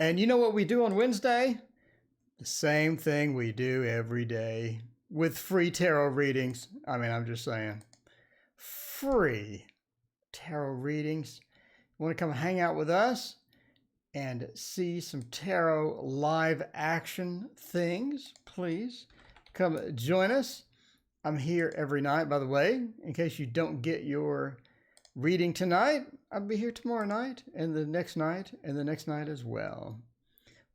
And you know what we do on Wednesday? The same thing we do every day with free tarot readings. I mean, I'm just saying, free tarot readings. You want to come hang out with us and see some tarot live action things, please come join us. I'm here every night, by the way, in case you don't get your reading tonight. I'll be here tomorrow night and the next night and the next night as well.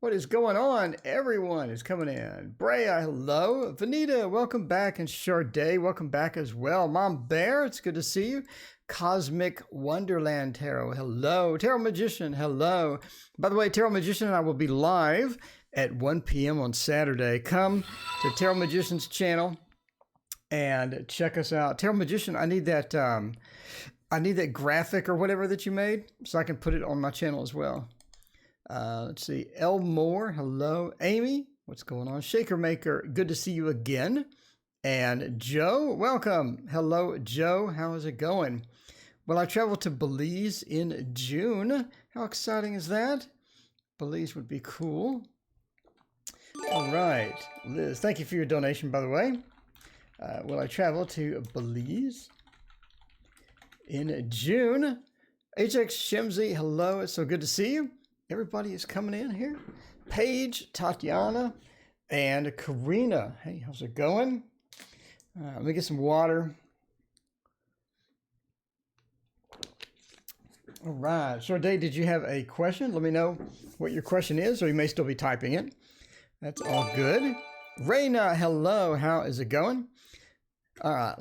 What is going on? Everyone is coming in. Brea, hello. Vanita, welcome back. And Charday, welcome back as well. Mom Bear, it's good to see you. Cosmic Wonderland Tarot, hello. Tarot Magician, hello. By the way, Tarot Magician and I will be live at 1 p.m. on Saturday. Come to Tarot Magician's channel and check us out. Tarot Magician, I need that graphic or whatever that you made so I can put it on my channel as well. Let's see. Elmore, hello. Amy, what's going on? Shaker Maker, good to see you again. And Joe, welcome. Hello, Joe. How is it going? Well, I traveled to Belize in June. How exciting is that? Belize would be cool. All right. Liz, thank you for your donation, by the way. Well, I traveled to Belize in June. HX Shimsy, hello. It's so good to see you. Everybody is coming in here. Paige, Tatiana, and Karina. Hey, how's it going? Let me get some water. All right. Charday, did you have a question? Let me know what your question is, or you may still be typing it. That's all good. Raina, hello. How is it going? All right.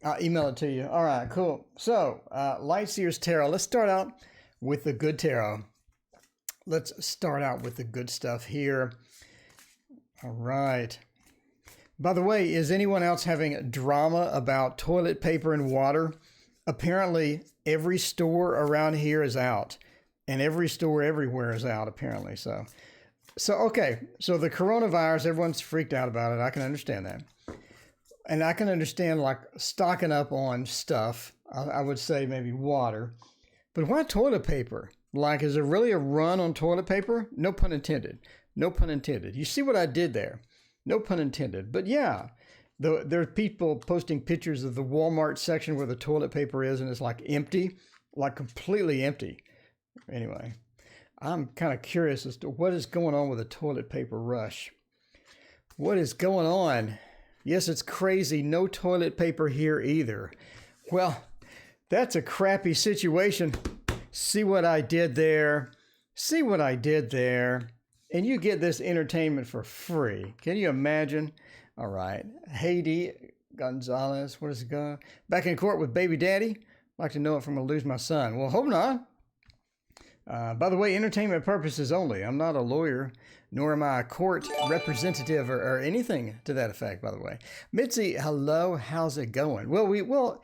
I'll email it to you. All right, cool. So, Lightseer's Tarot. Let's start out with the good tarot. Let's start out with the good stuff here. All right. By the way, is anyone else having drama about toilet paper and water? Apparently, every store around here is out, and every store everywhere is out, apparently. So okay. So the coronavirus, everyone's freaked out about it. I can understand that. And I can understand like stocking up on stuff. I would say maybe water, but why toilet paper? Like, is there really a run on toilet paper? No pun intended. No pun intended. You see what I did there? No pun intended. But yeah, there are people posting pictures of the Walmart section where the toilet paper is, and it's like empty, like completely empty. Anyway, I'm kind of curious as to what is going on with the toilet paper rush. What is going on? Yes, it's crazy. No toilet paper here either. Well, that's a crappy situation. See what I did there? See what I did there? And you get this entertainment for free. Can you imagine? All right. Haiti Gonzalez, what is it going? Back in court with baby daddy? Like to know if I'm going to lose my son. Well, hope not. By the way, entertainment purposes only. I'm not a lawyer, nor am I a court representative or anything to that effect, by the way. Mitzi, hello. How's it going? Well,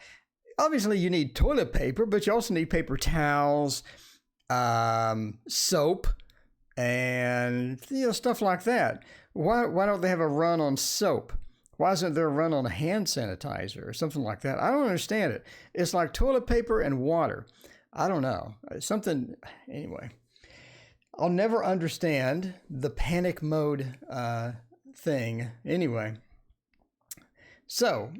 obviously you need toilet paper, but you also need paper towels, soap, and stuff like that. Why don't they have a run on soap? Why isn't there a run on hand sanitizer or something like that? I don't understand it. It's like toilet paper and water. I don't know. Something, anyway. I'll never understand the panic mode thing. Anyway. So,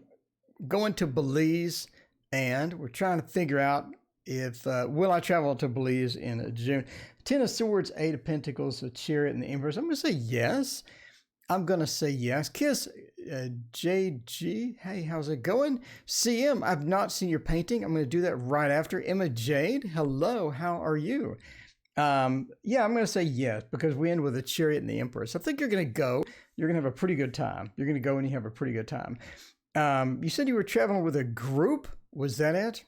going to Belize, and we're trying to figure out if, will I travel to Belize in June? 10 of Swords, 8 of Pentacles, a Chariot, and the Empress. I'm going to say yes. I'm going to say yes. Kiss, JG, hey, how's it going? CM, I've not seen your painting. I'm going to do that right after. Emma Jade, hello, how are you? Yeah, I'm going to say yes, because we end with a Chariot and the Empress. I think you're going to go. You're going to have a pretty good time. You're going to go and you have a pretty good time. You said you were traveling with a group. Was that it?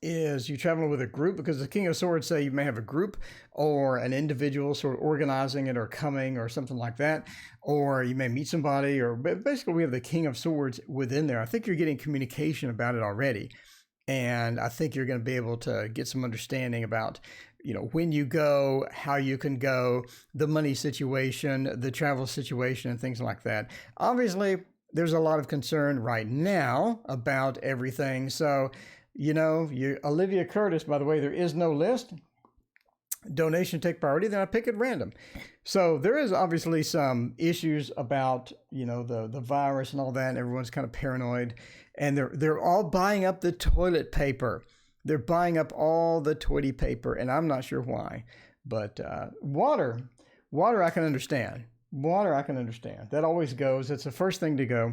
Is you traveling with a group? Because the King of Swords say you may have a group or an individual sort of organizing it or coming or something like that. Or you may meet somebody, or basically we have the King of Swords within there. I think you're getting communication about it already. And I think you're going to be able to get some understanding about, when you go, how you can go, the money situation, the travel situation, and things like that. Obviously, there's a lot of concern right now about everything. So, Olivia Curtis, by the way, there is no list. donation take priority, then I pick at random. So there is obviously some issues about, you know, the virus and all that, and everyone's kind of paranoid, and they're all buying up the toilet paper. They're buying up all the toilet paper, and I'm not sure why. But water I can understand. Water I can understand. That always goes. It's the first thing to go.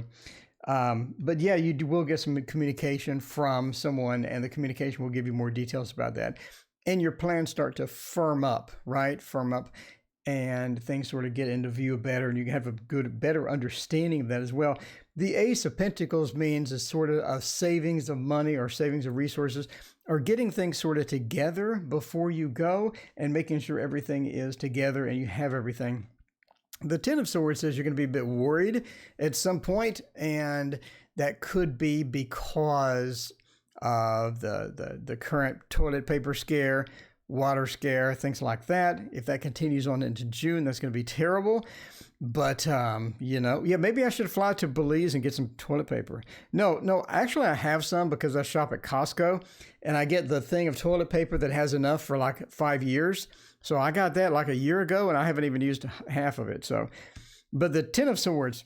But yeah, you will get some communication from someone, and the communication will give you more details about that. And your plans start to firm up, right? Firm up, and things sort of get into view better, and you have a better understanding of that as well. The Ace of Pentacles means a sort of a savings of money or savings of resources, or getting things sort of together before you go and making sure everything is together and you have everything. The Ten of Swords says you're going to be a bit worried at some point, and that could be because of the current toilet paper scare, water scare, things like that. If that continues on into June, that's going to be terrible. But, you know, yeah, maybe I should fly to Belize and get some toilet paper. No, actually I have some because I shop at Costco, and I get the thing of toilet paper that has enough for like 5 years. So I got that like a year ago, and I haven't even used half of it. So, but the Ten of Swords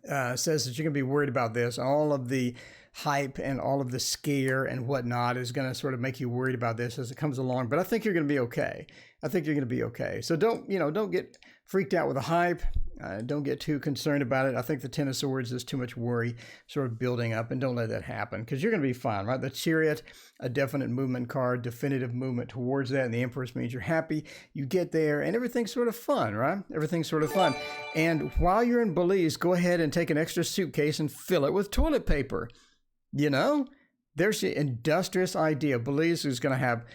says that you're going to be worried about this. All of the hype and all of the scare and whatnot is going to sort of make you worried about this as it comes along. But I think you're going to be okay. I think you're going to be okay. So don't get freaked out with the hype. Don't get too concerned about it. I think the Ten of Swords is too much worry sort of building up, and don't let that happen, because you're going to be fine, right? The Chariot, a definite movement card, definitive movement towards that, and the Empress means you're happy. You get there, and everything's sort of fun, right? Everything's sort of fun. And while you're in Belize, go ahead and take an extra suitcase and fill it with toilet paper. You know, there's the industrious idea. Belize is going to have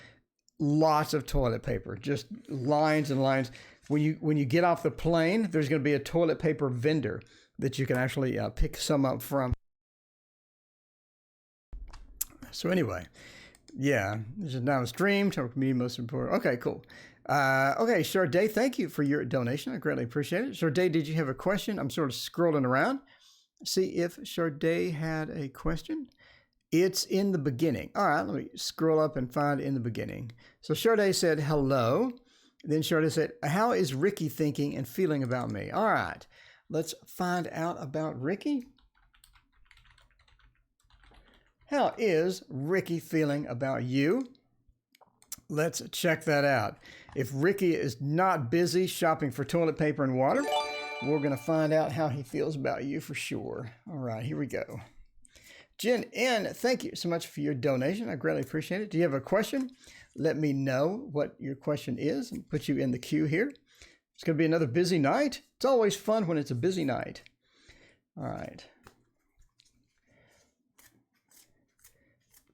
lots of toilet paper, just lines and lines. When you get off the plane, there's going to be a toilet paper vendor that you can actually pick some up from. So anyway, yeah, this is now a stream. Talk me most important. Okay, cool. Okay, Sade, thank you for your donation. I greatly appreciate it. Sade, did you have a question? I'm sort of scrolling around. See if Sade had a question. It's in the beginning. All right, let me scroll up and find in the beginning. So Sade said, hello. Then Sade said, how is Ricky thinking and feeling about me? All right, let's find out about Ricky. How is Ricky feeling about you? Let's check that out. If Ricky is not busy shopping for toilet paper and water, we're going to find out how he feels about you for sure. All right, here we go. Jen N., thank you so much for your donation. I greatly appreciate it. Do you have a question? Let me know what your question is and put you in the queue here. It's going to be another busy night. It's always fun when it's a busy night. All right.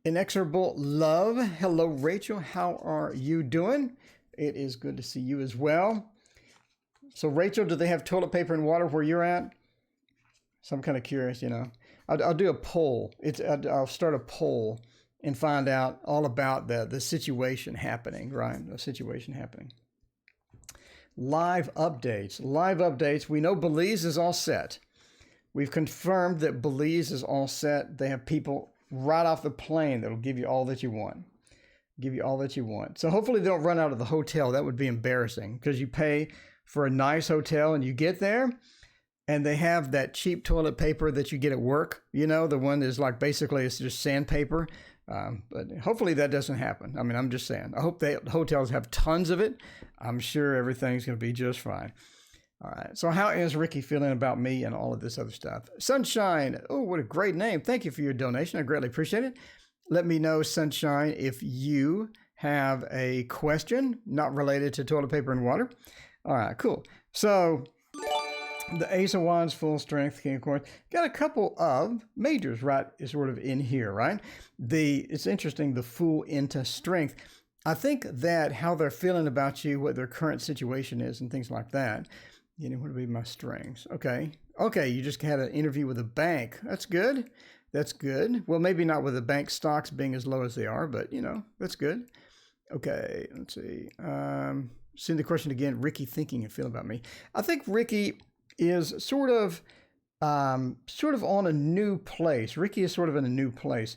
Inexorable Love. Hello, Rachel. How are you doing? It is good to see you as well. So, Rachel, do they have toilet paper and water where you're at? So I'm kind of curious, you know. I'll do a poll. I'll start a poll and find out all about the situation happening, right? The situation happening. Live updates. Live updates. We know Belize is all set. We've confirmed that Belize is all set. They have people right off the plane that'll give you all that you want. Give you all that you want. So hopefully they don't run out of the hotel. That would be embarrassing, because you pay for a nice hotel and you get there and they have that cheap toilet paper that you get at work. You know, the one that's like basically it's just sandpaper. But hopefully that doesn't happen. I mean, I'm just saying. I hope the hotels have tons of it. I'm sure everything's going to be just fine. All right. So how is Ricky feeling about me and all of this other stuff? Sunshine. Oh, what a great name. Thank you for your donation. I greatly appreciate it. Let me know, Sunshine, if you have a question not related to toilet paper and water. All right, cool. So the Ace of Wands, full strength, King of Coins. Got a couple of majors, right, is sort of in here, right? It's interesting, the Fool into strength. I think that how they're feeling about you, what their current situation is, and things like that. You know, what would be my strengths? Okay, you just had an interview with a bank. That's good. That's good. Well, maybe not with the bank stocks being as low as they are, but, you know, that's good. Okay, let's see. Seeing the question again, Ricky thinking and feeling about me. I think Ricky is sort of on a new place. Ricky is sort of in a new place.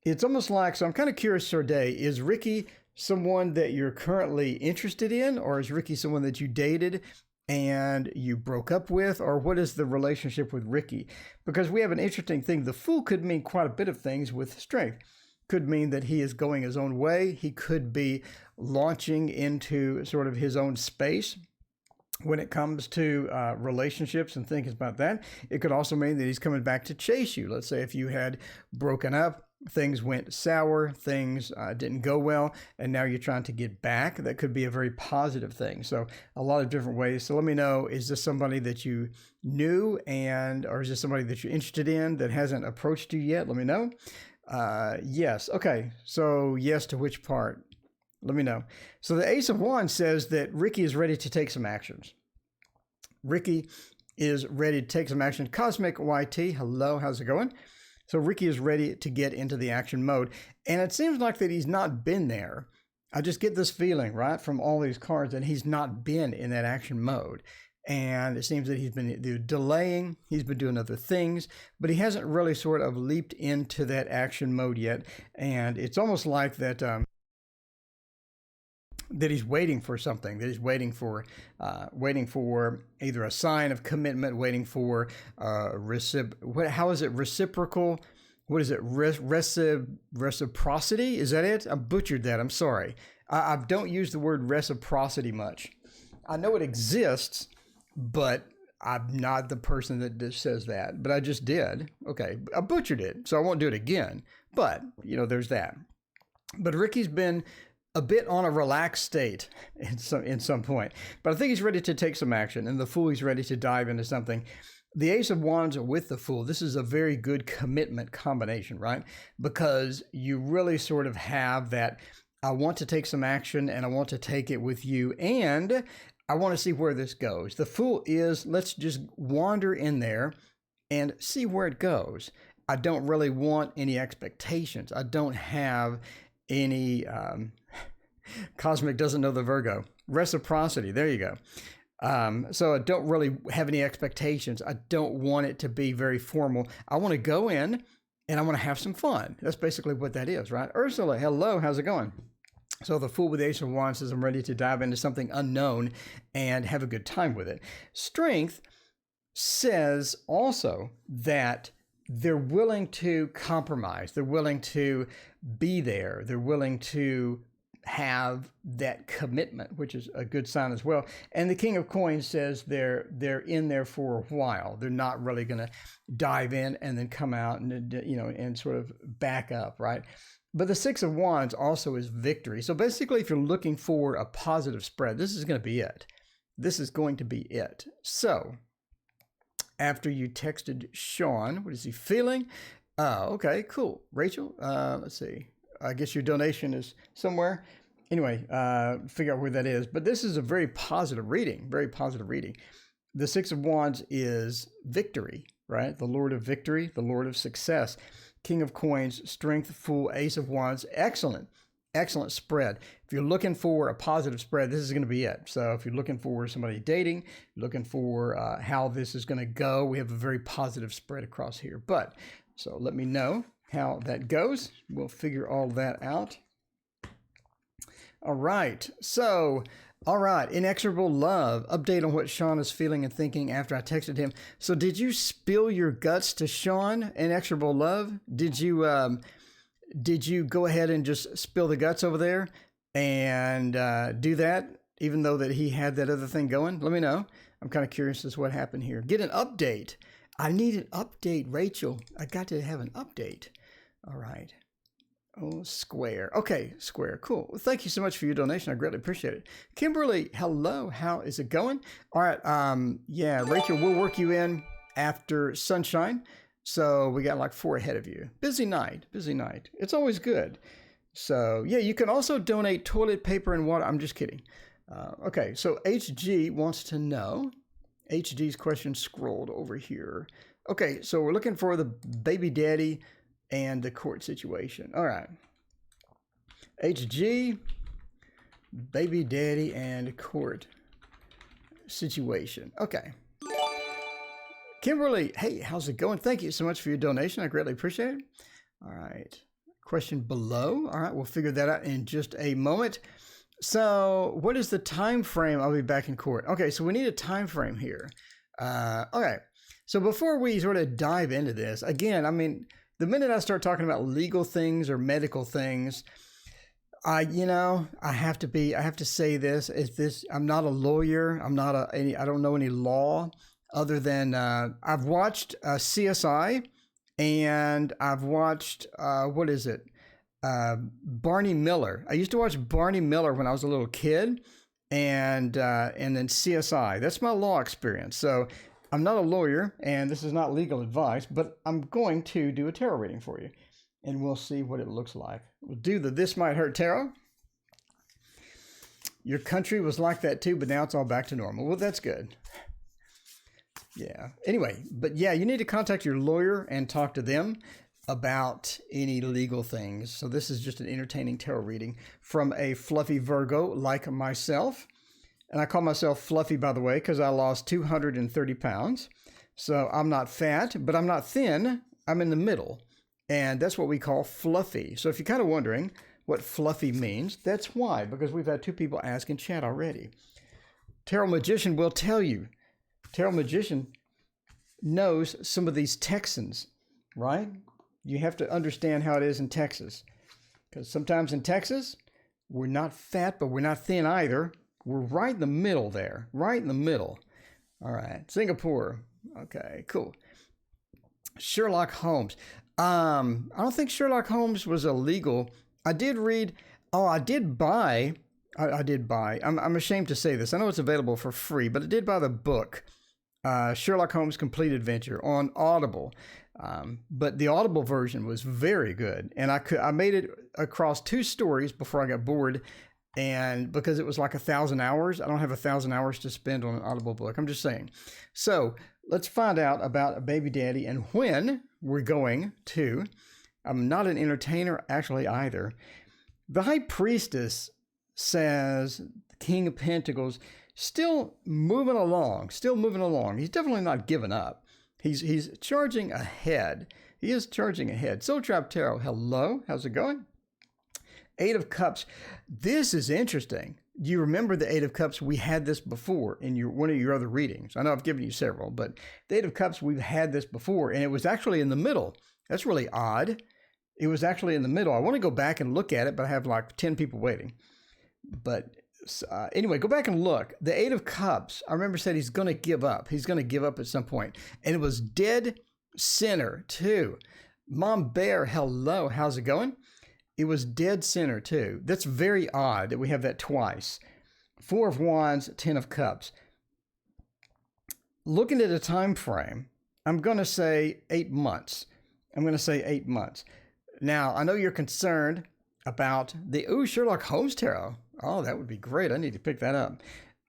It's almost like, so I'm kind of curious, Sade, is Ricky someone that you're currently interested in, or is Ricky someone that you dated and you broke up with, or what is the relationship with Ricky? Because we have an interesting thing. The Fool could mean quite a bit of things with Strength. Could mean that he is going his own way. He could be launching into sort of his own space when it comes to relationships and thinking about that. It could also mean that he's coming back to chase you. Let's say if you had broken up, things went sour, things didn't go well, and now you're trying to get back. That could be a very positive thing. So a lot of different ways. So let me know, is this somebody that you knew, or is this somebody that you're interested in that hasn't approached you yet? Let me know. Yes. Okay. So yes to which part? Let me know. So the Ace of Wands says that Ricky is ready to take some actions. Ricky is ready to take some action. Cosmic YT, hello, how's it going? So Ricky is ready to get into the action mode. And it seems like that he's not been there. I just get this feeling, right, from all these cards that he's not been in that action mode. And it seems that he's been delaying, he's been doing other things, but he hasn't really sort of leaped into that action mode yet. And it's almost like that that he's waiting for something, that he's waiting for either a sign of commitment, waiting for how is it, reciprocal? What is it? Reciprocity? Is that it? I butchered that. I'm sorry. I don't use the word reciprocity much. I know it exists, but I'm not the person that just says that, but I just did. Okay, I butchered it, so I won't do it again. But, there's that. But Ricky's been a bit on a relaxed state in some point. But I think he's ready to take some action, and the Fool, he's ready to dive into something. The Ace of Wands with the Fool, this is a very good commitment combination, right? Because you really sort of have that, I want to take some action, and I want to take it with you, and I want to see where this goes. The Fool is, let's just wander in there and see where it goes. I don't really want any expectations. I don't have any, Cosmic doesn't know the Virgo. Reciprocity, there you go. So I don't really have any expectations. I don't want it to be very formal. I want to go in and I want to have some fun. That's basically what that is, right? Ursula, hello, how's it going? So the Fool with the Ace of Wands says, I'm ready to dive into something unknown and have a good time with it. Strength says also that they're willing to compromise. They're willing to be there. They're willing to have that commitment, which is a good sign as well. And the King of Coins says they're in there for a while. They're not really going to dive in and then come out and, and sort of back up, right? But the Six of Wands also is victory. So basically, if you're looking for a positive spread, this is going to be it. This is going to be it. So after you texted Sean, what is he feeling? Okay, cool. Rachel, let's see. I guess your donation is somewhere. Anyway, figure out where that is. But this is a very positive reading, very positive reading. The Six of Wands is victory, right? The Lord of victory, the Lord of success. King of Coins, Strength, Fool, Ace of Wands. Excellent, excellent spread. If you're looking for a positive spread, this is going to be it. So if you're looking for somebody dating, looking for how this is going to go, we have a very positive spread across here. But so let me know how that goes. We'll figure all that out. All right. So, all right. Inexorable Love. Update on what Sean is feeling and thinking after I texted him. So did you spill your guts to Sean, Inexorable Love? Did you go ahead and just spill the guts over there and do that, even though that he had that other thing going? Let me know. I'm kind of curious as to what happened here. Get an update. I need an update, Rachel. I got to have an update. All right. Oh, Square. Okay, Square. Cool. Well, thank you so much for your donation. I greatly appreciate it. Kimberly, hello. How is it going? All right. Yeah, Rachel, we'll work you in after sunshine. So we got like 4 ahead of you. Busy night. Busy night. It's always good. So yeah, you can also donate toilet paper and water. I'm just kidding. Okay, so HG wants to know. HG's question scrolled over here. Okay, so we're looking for the baby daddy and the court situation. All right. HG, baby daddy and court situation. Okay. Kimberly, hey, how's it going? Thank you so much for your donation. I greatly appreciate it. All right. question below. All right, we'll figure that out in just a moment. So what is the time frame? I'll be back in court. Okay, so we need a time frame here. Okay, so before we sort of dive into this, again, I mean, the minute I start talking about legal things or medical things, I have to say this, I'm not a lawyer. I don't know any law other than, I've watched CSI and I've watched, Barney Miller. I used to watch Barney Miller when I was a little kid, and then CSI. That's my law experience. So I'm not a lawyer, and this is not legal advice, but I'm going to do a tarot reading for you, and we'll see what it looks like. We'll do the This Might Hurt Tarot. Your country was like that too, but now it's all back to normal. Well, that's good. Yeah. Anyway, but yeah, you need to contact your lawyer and talk to them about any legal things. So this is just an entertaining tarot reading from a fluffy Virgo like myself. And I call myself fluffy, by the way, because I lost 230 pounds. So I'm not fat, but I'm not thin. I'm in the middle. And that's what we call fluffy. So if you're kind of wondering what fluffy means, that's why, because we've had two people ask in chat already. Tarot Magician will tell you. Tarot Magician knows some of these Texans, right? You have to understand how it is in Texas. Because sometimes in Texas, we're not fat, but we're not thin either. We're right in the middle there. Right in the middle. All right. Singapore. Okay, cool. Sherlock Holmes. I don't think Sherlock Holmes was illegal. I did read. Oh, I did buy. I'm ashamed to say this. I know it's available for free, but I did buy the book, Sherlock Holmes Complete Adventure, on Audible. But the Audible version was very good. And I made it across 2 stories before I got bored. And because it was like 1,000 hours, I don't have 1,000 hours to spend on an Audible book. I'm just saying. So let's find out about a baby daddy and when we're going to. I'm not an entertainer actually either. The High Priestess says, King of Pentacles, still moving along. He's definitely not giving up. He's charging ahead. He is charging ahead. Soul Tribe Tarot, hello. How's it going? 8 of Cups. This is interesting. Do you remember the 8 of Cups? We had this before in one of your other readings. I know I've given you several, but the 8 of Cups, we've had this before, and it was actually in the middle. That's really odd. It was actually in the middle. I want to go back and look at it, but I have like 10 people waiting. But anyway, go back and look. The 8 of Cups, I remember said he's going to give up. He's going to give up at some point. And it was dead center too. Mom Bear, hello. How's it going? It was dead center too. That's very odd that we have that twice. 4 of Wands, 10 of Cups. Looking at a time frame, I'm going to say 8 months. Now, I know you're concerned about the Sherlock Holmes Tarot. Oh, that would be great. I need to pick that up.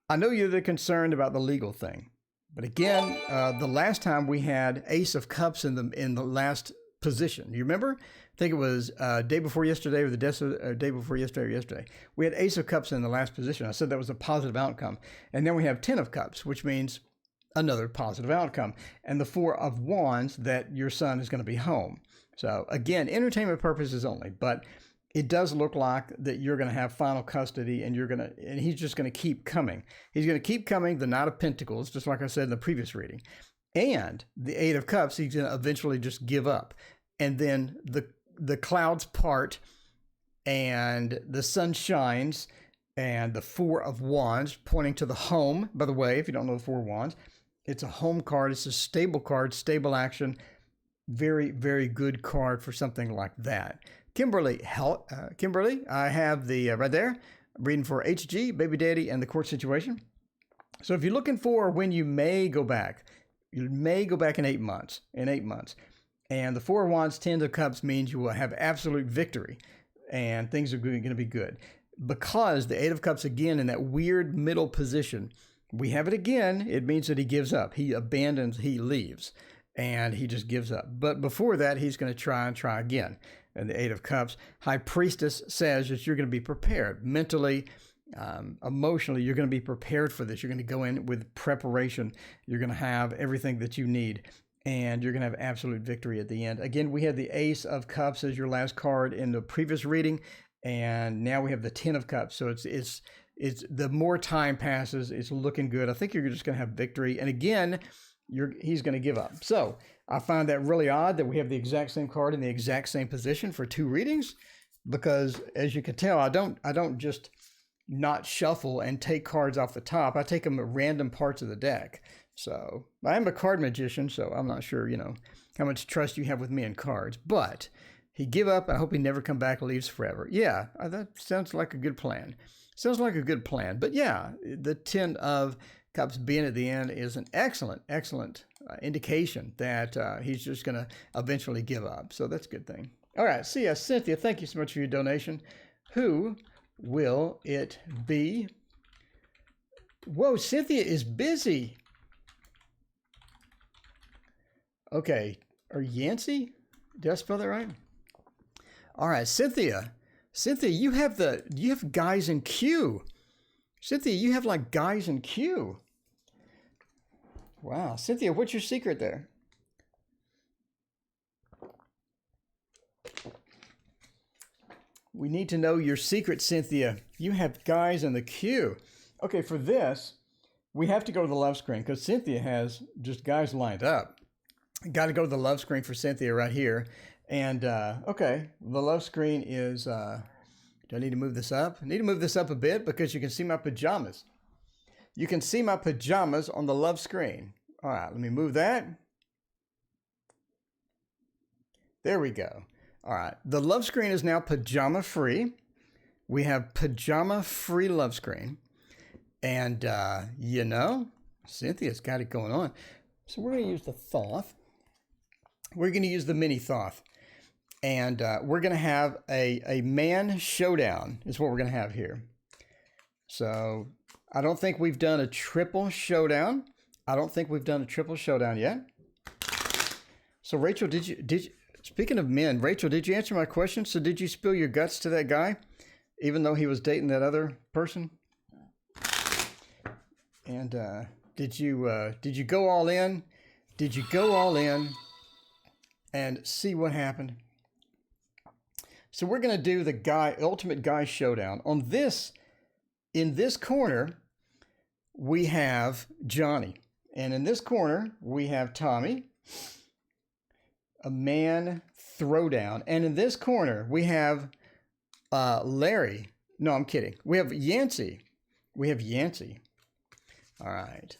I know you're concerned about the legal thing. But again, the last time we had Ace of Cups in the last position. You remember? I think it was day before yesterday or day before yesterday or yesterday. We had Ace of Cups in the last position. I said that was a positive outcome. And then we have 10 of Cups, which means another positive outcome. And the 4 of Wands, that your son is going to be home. So again, entertainment purposes only, but it does look like that you're going to have final custody and he's just going to keep coming. He's going to keep coming. The Knight of Pentacles, just like I said in the previous reading, and the 8 of Cups, he's going to eventually just give up. And then the clouds part and the sun shines, and the 4 of Wands pointing to the home. By the way, if you don't know the 4 of Wands, it's a home card. It's a stable card, stable action. Very, very good card for something like that. Kimberly, I have the right there, reading for HG, baby daddy, and the court situation. So if you're looking for when you may go back in 8 months. And the 4 of Wands, 10 of Cups means you will have absolute victory and things are going to be good. Because the 8 of Cups, again, in that weird middle position, we have it again. It means that he gives up. He abandons, he leaves, and he just gives up. But before that, he's going to try again. And the 8 of Cups, High Priestess says that you're going to be prepared mentally, emotionally. You're going to be prepared for this. You're going to go in with preparation. You're going to have everything that you need. and you're going to have absolute victory at the end. Again, we had the Ace of Cups as your last card in the previous reading, and now we have the 10 of Cups. So it's the more time passes, it's looking good. I think you're just going to have victory. And again, he's going to give up. So I find that really odd that we have the exact same card in the exact same position for 2 readings, because as you can tell, I don't just not shuffle and take cards off the top. I take them at random parts of the deck. So I am a card magician, so I'm not sure, how much trust you have with me in cards. But he give up. I hope he never come back, leaves forever. Yeah, that sounds like a good plan. Sounds like a good plan. But yeah, the 10 of Cups being at the end is an excellent indication that he's just going to eventually give up. So that's a good thing. All right, see ya, Cynthia. Thank you so much for your donation. Who will it be? Whoa, Cynthia is busy. Okay, or Yancey? Did I spell that right? All right, Cynthia. Cynthia, you have guys in queue. Cynthia, you have like guys in queue. Wow, Cynthia, what's your secret there? We need to know your secret, Cynthia. You have guys in the queue. Okay, for this, we have to go to the love screen because Cynthia has just guys lined up. Got to go to the love screen for Cynthia right here. And, okay, the love screen is, do I need to move this up? I need to move this up a bit because you can see my pajamas. You can see my pajamas on the love screen. All right, let me move that. There we go. All right, the love screen is now pajama free. We have pajama free love screen. And, Cynthia's got it going on. So we're going to use the Thoth. We're going to use the mini Thoth. And we're going to have a man showdown is what we're going to have here. So I don't think we've done a triple showdown. I don't think we've done a triple showdown yet. So Rachel, did you speaking of men, Rachel, did you answer my question? So did you spill your guts to that guy, even though he was dating that other person? And did you go all in? Did you go all in and see what happened? So we're going to do the ultimate guy showdown. In this corner, we have Johnny. And in this corner, we have Tommy, a man throwdown. And in this corner, we have Larry. No, I'm kidding. We have Yancey. All right.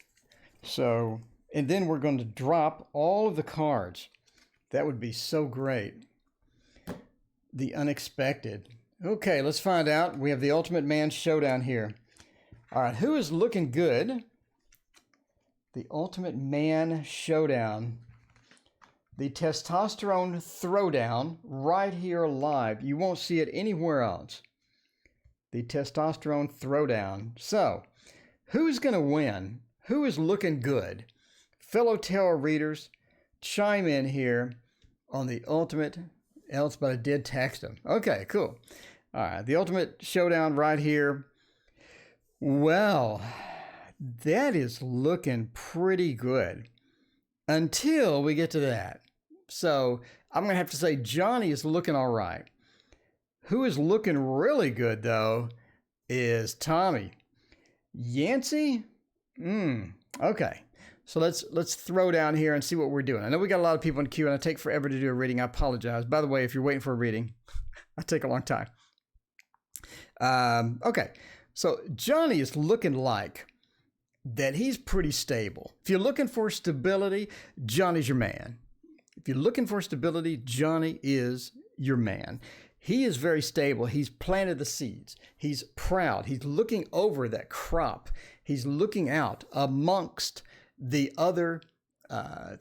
So, and then we're going to drop all of the cards. That would be so great. The unexpected. Okay, let's find out. We have the ultimate man showdown here. All right, who is looking good? The ultimate man showdown. The testosterone throwdown right here live. You won't see it anywhere else. The testosterone throwdown. So, who's going to win? Who is looking good? Fellow tarot readers, chime in here on the ultimate. Else, but I did text him. Okay, cool. All right, the ultimate showdown right here. Well, that is looking pretty good until we get to that. So I'm going to have to say Johnny is looking all right. Who is looking really good, though, is Tommy. Yancey? Okay. So let's throw down here and see what we're doing. I know we got a lot of people in queue, and I take forever to do a reading. I apologize. By the way, if you're waiting for a reading, I take a long time. Okay. So Johnny is looking like that he's pretty stable. If you're looking for stability, Johnny's your man. If you're looking for stability, Johnny is your man. He is very stable. He's planted the seeds. He's proud. He's looking over that crop. He's looking out amongst the other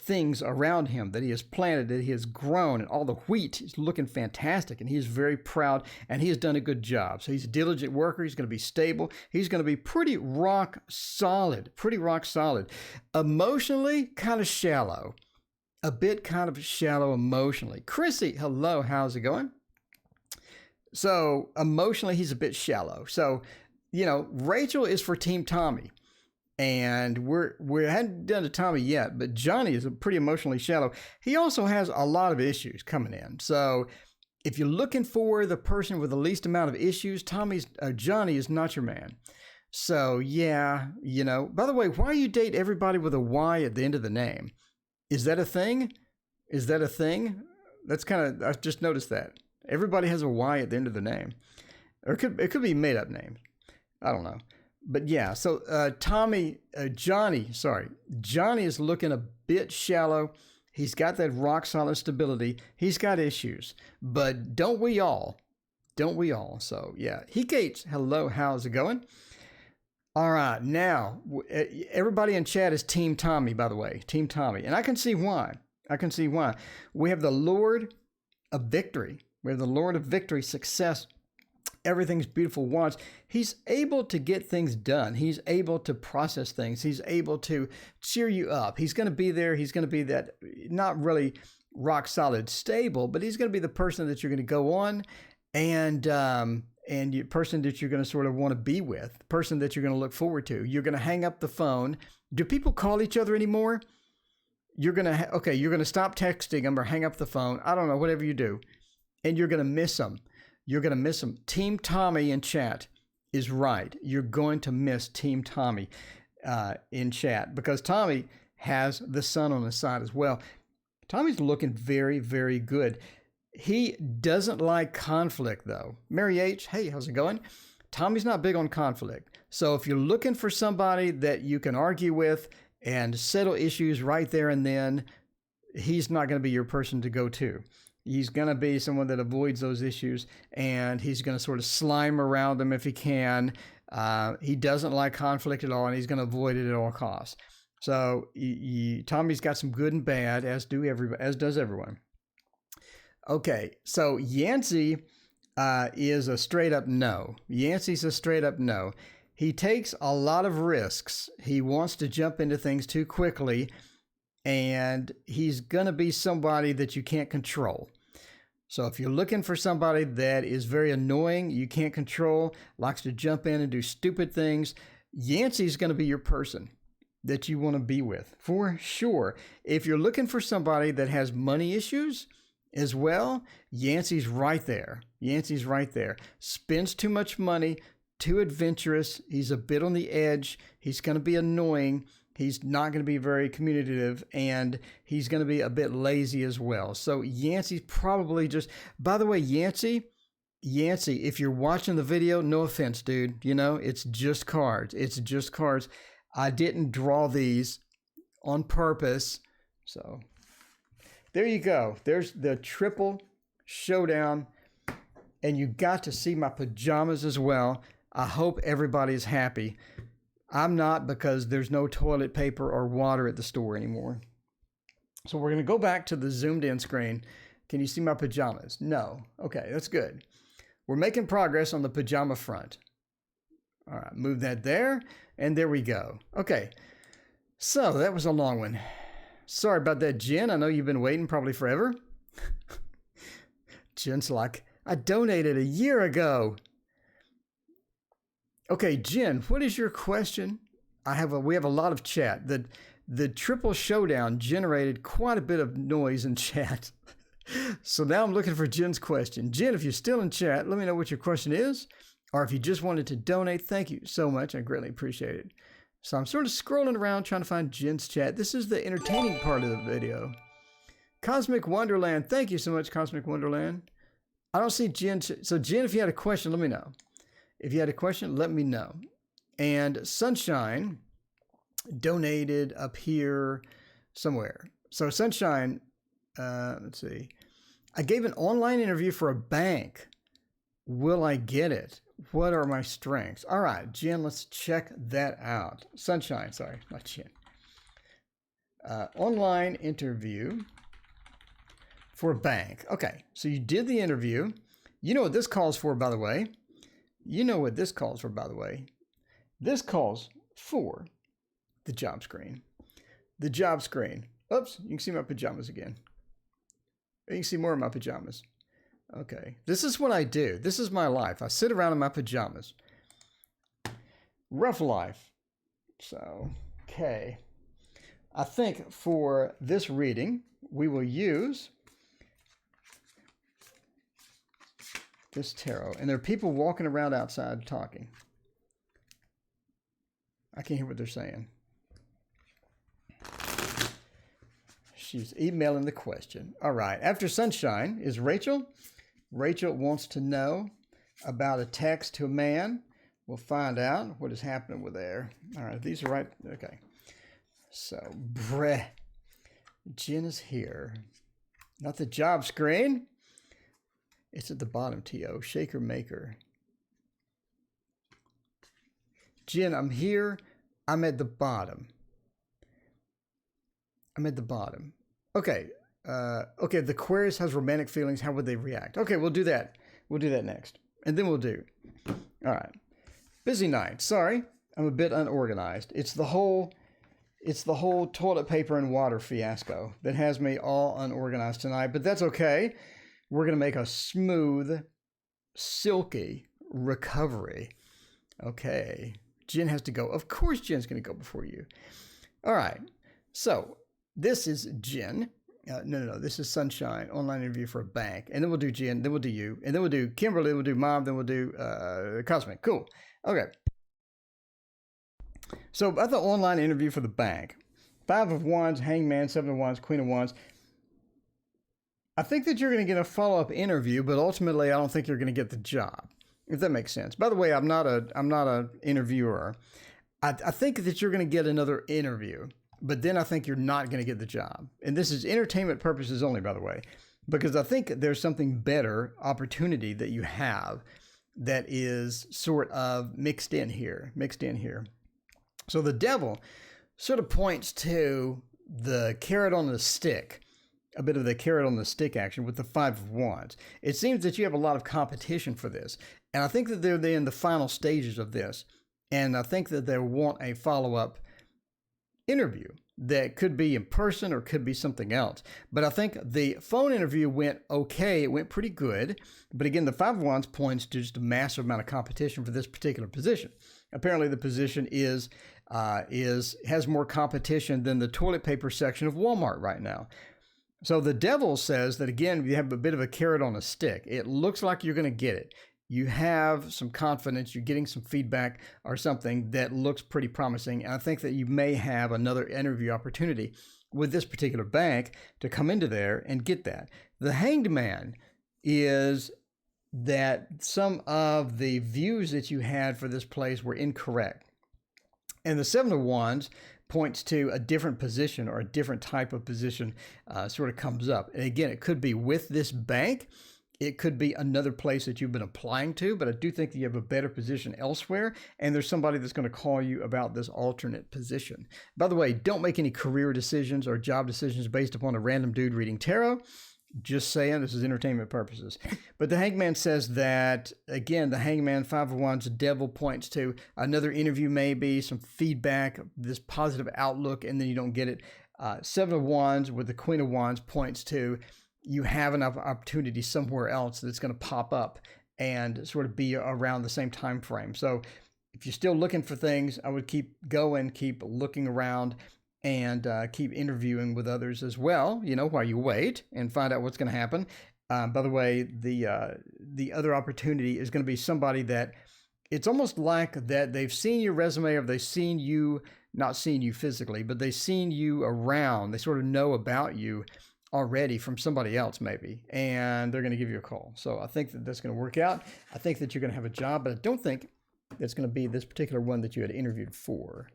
things around him that he has planted, that he has grown, and all the wheat is looking fantastic, and he is very proud, and he has done a good job. So he's a diligent worker. He's going to be stable. He's going to be pretty rock solid. Emotionally, kind of shallow. A bit kind of shallow emotionally. Chrissy, hello, how's it going? So emotionally, he's a bit shallow. So, Rachel is for Team Tommy. And we hadn't done to Tommy yet, but Johnny is pretty emotionally shallow. He also has a lot of issues coming in. So if you're looking for the person with the least amount of issues, Johnny is not your man. So yeah, you know, by the way, why you date everybody with a Y at the end of the name? Is that a thing? Is that a thing? That's I just noticed that. Everybody has a Y at the end of the name. Or it could be made up names. I don't know. But yeah, so Johnny is looking a bit shallow. He's got that rock solid stability. He's got issues, but don't we all? Don't we all? So yeah, He Gates, hello, how's it going? All right, now everybody in chat is Team Tommy, by the way, Team Tommy, and I can see why. We have the Lord of Victory. We have the Lord of Victory, success. Everything's beautiful once. He's able to get things done. He's able to process things. He's able to cheer you up. He's going to be there. He's going to be that, not really rock solid stable, but he's going to be the person that you're going to go on and person that you're going to sort of want to be with, person that you're going to look forward to. You're going to hang up the phone. Do people call each other anymore? You're going to stop texting them or hang up the phone. I don't know, whatever you do. And you're going to miss them. You're going to miss them. Team Tommy in chat is right. You're going to miss Team Tommy in chat because Tommy has the sun on his side as well. Tommy's looking very, very good. He doesn't like conflict, though. Mary H., hey, how's it going? Tommy's not big on conflict. So if you're looking for somebody that you can argue with and settle issues right there and then, he's not going to be your person to go to. He's going to be someone that avoids those issues, and he's going to sort of slime around them if he can. He doesn't like conflict at all, and he's going to avoid it at all costs. So Tommy's got some good and bad, as does everyone. Okay, so Yancey is a straight up no. Yancey's a straight up no. He takes a lot of risks. He wants to jump into things too quickly, and he's going to be somebody that you can't control. So if you're looking for somebody that is very annoying, you can't control, likes to jump in and do stupid things, Yancey's going to be your person that you want to be with, for sure. If you're looking for somebody that has money issues as well, Yancey's right there. Yancey's right there. Spends too much money, too adventurous. He's a bit on the edge. He's going to be annoying. He's not going to be very communicative, and he's going to be a bit lazy as well. So Yancey's probably just, by the way, Yancey, if you're watching the video, no offense, dude, you know, it's just cards. It's just cards. I didn't draw these on purpose. So there you go. There's the triple showdown, and you got to see my pajamas as well. I hope everybody's happy. I'm not, because there's no toilet paper or water at the store anymore. So we're going to go back to the zoomed in screen. Can you see my pajamas? No. Okay, that's good. We're making progress on the pajama front. All right, move that there, and there we go. Okay, so that was a long one. Sorry about that, Jen. I know you've been waiting probably forever. Jen's like, I donated a year ago. Okay, Jen, what is your question? We have a lot of chat. The triple showdown generated quite a bit of noise in chat. So now I'm looking for Jen's question. Jen, if you're still in chat, let me know what your question is. Or if you just wanted to donate, thank you so much. I greatly appreciate it. So I'm sort of scrolling around trying to find Jen's chat. This is the entertaining part of the video. Cosmic Wonderland, thank you so much, Cosmic Wonderland. I don't see Jen. So Jen, if you had a question, let me know. If you had a question, let me know. And Sunshine donated up here somewhere. So Sunshine, let's see. I gave an online interview for a bank. Will I get it? What are my strengths? All right, Jen, let's check that out. Sunshine, sorry, not Jen. Online interview for a bank. Okay, so you did the interview. You know what this calls for, by the way. This calls for the job screen. The job screen. Oops, you can see my pajamas again. You can see more of my pajamas. Okay, this is what I do. This is my life. I sit around in my pajamas. Rough life. So, okay. I think for this reading, we will use this tarot. And there are people walking around outside talking. I can't hear what they're saying. She's emailing the question. All right. After Sunshine is Rachel. Rachel wants to know about a text to a man. We'll find out what is happening with there. All right. These are right. Okay. So, Jen is here. Not the job screen. It's at the bottom, T.O. Shaker Maker. Jen, I'm here. I'm at the bottom. I'm at the bottom. Okay. Okay, the Aquarius has romantic feelings. How would they react? Okay, we'll do that. We'll do that next. And then we'll do. All right. Busy night. Sorry, I'm a bit unorganized. It's the whole toilet paper and water fiasco that has me all unorganized tonight, but that's okay. We're going to make a smooth, silky recovery. Okay. Jen has to go. Of course Jen's going to go before you. All right. So this is Jen. No. This is Sunshine, online interview for a bank. And then we'll do Jen, then we'll do you, and then we'll do Kimberly, then we'll do Mom, then we'll do Cosmic. Cool. Okay. So about the online interview for the bank, 5 of Wands, Hangman, 7 of Wands, Queen of Wands. I think that you're going to get a follow-up interview, but ultimately I don't think you're going to get the job, if that makes sense. By the way, I'm not an interviewer. I think that you're going to get another interview, but then I think you're not going to get the job. And this is entertainment purposes only, by the way, because I think there's something better opportunity that you have that is sort of mixed in here. So the devil sort of points to the carrot on the stick, a bit of the carrot on the stick action with the 5 of Wands. It seems that you have a lot of competition for this. And I think that they're in the final stages of this. And I think that they want a follow-up interview that could be in person or could be something else. But I think the phone interview went okay. It went pretty good. But again, the 5 of Wands points to just a massive amount of competition for this particular position. Apparently the position has more competition than the toilet paper section of Walmart right now. So the devil says that, again, you have a bit of a carrot on a stick. It looks like you're going to get it. You have some confidence. You're getting some feedback or something that looks pretty promising. And I think that you may have another interview opportunity with this particular bank to come into there and get that. The Hanged Man is that some of the views that you had for this place were incorrect. And the 7 of Wands points to a different position or a different type of position sort of comes up. And again, it could be with this bank. It could be another place that you've been applying to, but I do think that you have a better position elsewhere. And there's somebody that's going to call you about this alternate position. By the way, don't make any career decisions or job decisions based upon a random dude reading tarot. Just saying, this is entertainment purposes. But the Hangman says that, again, the Hangman, 5 of Wands, the devil points to another interview, maybe some feedback, this positive outlook, and then you don't get it. 7 of Wands with the Queen of Wands points to you have an opportunity somewhere else that's going to pop up and sort of be around the same time frame. So if you're still looking for things, I would keep going, keep looking around, and keep interviewing with others as well, while you wait and find out what's going to happen. By the way, the other opportunity is going to be somebody that it's almost like that they've seen your resume or they've seen you, not seen you physically, but they've seen you around. They sort of know about you already from somebody else maybe, and they're going to give you a call. So I think that that's going to work out. I think that you're going to have a job, but I don't think it's going to be this particular one that you had interviewed for.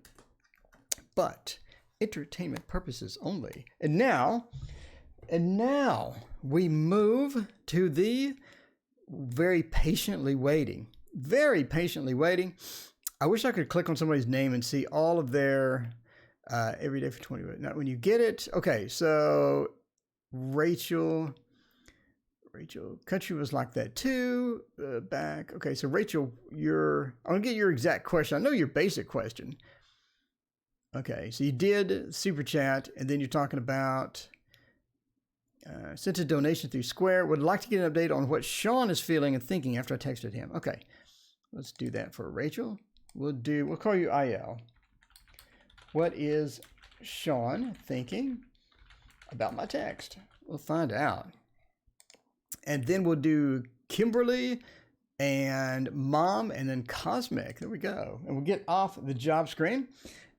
But entertainment purposes only. And now we move to the very patiently waiting. I wish I could click on somebody's name and see all of their every day for 20 minutes. Now, when you get it, okay, so Rachel, Country was like that too. Back. Okay, so Rachel, I'm going to get your exact question. I know your basic question. Okay, so you did Super Chat, and then you're talking about sent a donation through Square. Would like to get an update on what Sean is feeling and thinking after I texted him. Okay, let's do that for Rachel. We'll call you IL. What is Sean thinking about my text? We'll find out. And then we'll do Kimberly and Mom and then Cosmic. There we go. And we'll get off the job screen.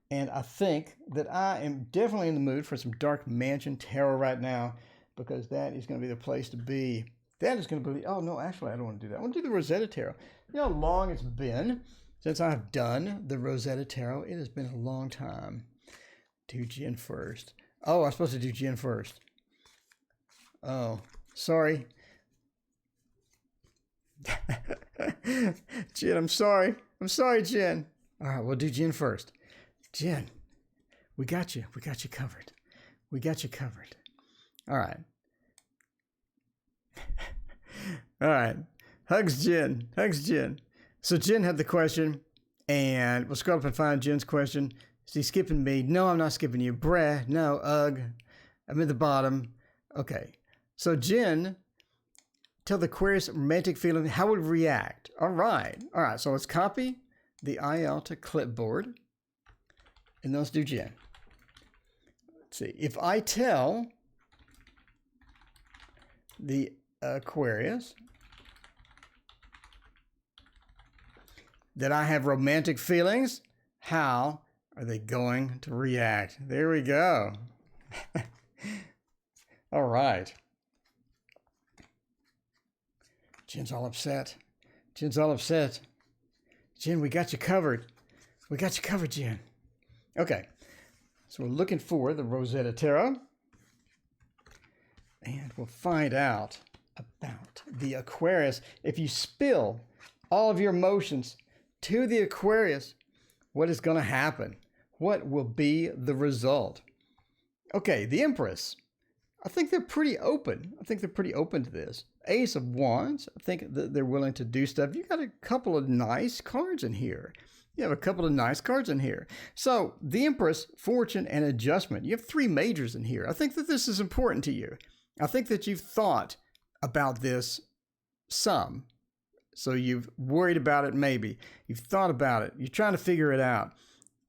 And I think that I am definitely in the mood for some Dark Mansion Tarot right now, because that is going to be the place to be. That is going to be, oh no, actually I don't want to do that. I want to do the Rosetta Tarot. You know how long it's been since I've done the Rosetta Tarot? It has been a long time. Do Jen first. Oh, I'm supposed to do Jen first. Oh, sorry. Jen, I'm sorry. I'm sorry, Jen. All right, we'll do Jen first. Jen, we got you. We got you covered. We got you covered. All right. All right. Hugs, Jen. Hugs, Jen. So Jen had the question, and we'll scroll up and find Jen's question. Is he skipping me? No, I'm not skipping you. Breh. No, ugh. I'm at the bottom. Okay. So Jen, tell the Aquarius romantic feeling, how would it react? All right. All right. So let's copy the IL to clipboard. And let's do Jen. Let's see. If I tell the Aquarius that I have romantic feelings, how are they going to react? There we go. All right. Jen's all upset. Jen's all upset. Jen, we got you covered. We got you covered, Jen. Okay. So we're looking for the Rosetta Tarot. And we'll find out about the Aquarius. If you spill all of your emotions to the Aquarius, what is going to happen? What will be the result? Okay, the Empress. I think they're pretty open. I think they're pretty open to this. Ace of Wands. I think that they're willing to do stuff. You got a couple of nice cards in here. You have a couple of nice cards in here. So the Empress, Fortune, and Adjustment. You have three majors in here. I think that this is important to you. I think that you've thought about this some. So you've worried about it maybe. You've thought about it. You're trying to figure it out.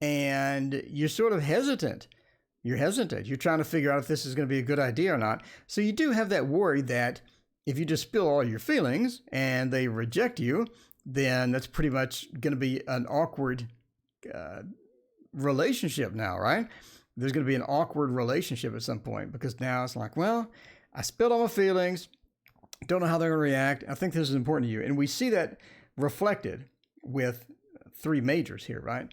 And you're sort of hesitant. You're hesitant. You're trying to figure out if this is going to be a good idea or not. So you do have that worry that if you just spill all your feelings and they reject you, then that's pretty much going to be an awkward relationship now, right? There's going to be an awkward relationship at some point, because now it's like, well, I spilled all my feelings. Don't know how they're going to react. I think this is important to you. And we see that reflected with three majors here, right?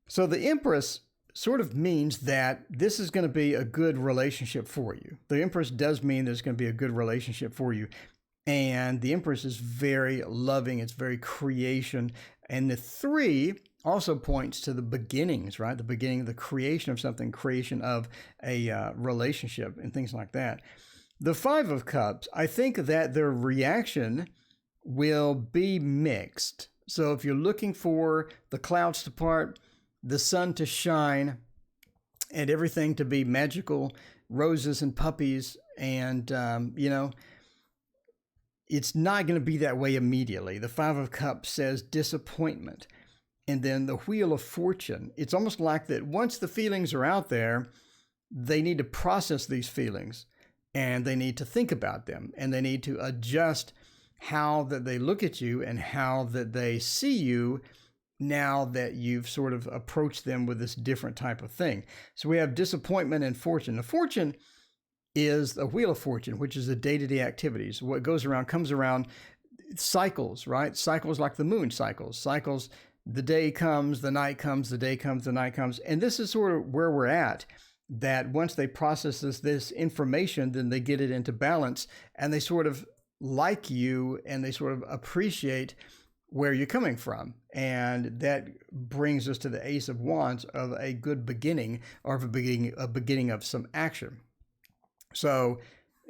So the Empress sort of means that this is going to be a good relationship for you. The Empress does mean there's going to be a good relationship for you. And the Empress is very loving. It's very creation. And the three also points to the beginnings, right? The beginning, the creation of something, creation of a relationship and things like that. The Five of Cups, I think that their reaction will be mixed. So if you're looking for the clouds to part, the sun to shine, and everything to be magical, roses and puppies, and, it's not going to be that way immediately. The Five of Cups says disappointment. And then the Wheel of Fortune. It's almost like that once the feelings are out there, they need to process these feelings, and they need to think about them, and they need to adjust how that they look at you and how that they see you now that you've sort of approached them with this different type of thing. So we have disappointment and fortune. The fortune is the Wheel of Fortune, which is the day-to-day activities. What goes around comes around, cycles, right? Cycles like the moon cycles. Cycles, the day comes, the night comes, the day comes, the night comes. And this is sort of where we're at, that once they process this information, then they get it into balance, and they sort of like you, and they sort of appreciate where you're coming from. And that brings us to the Ace of Wands of a good beginning, or of a beginning of some action. So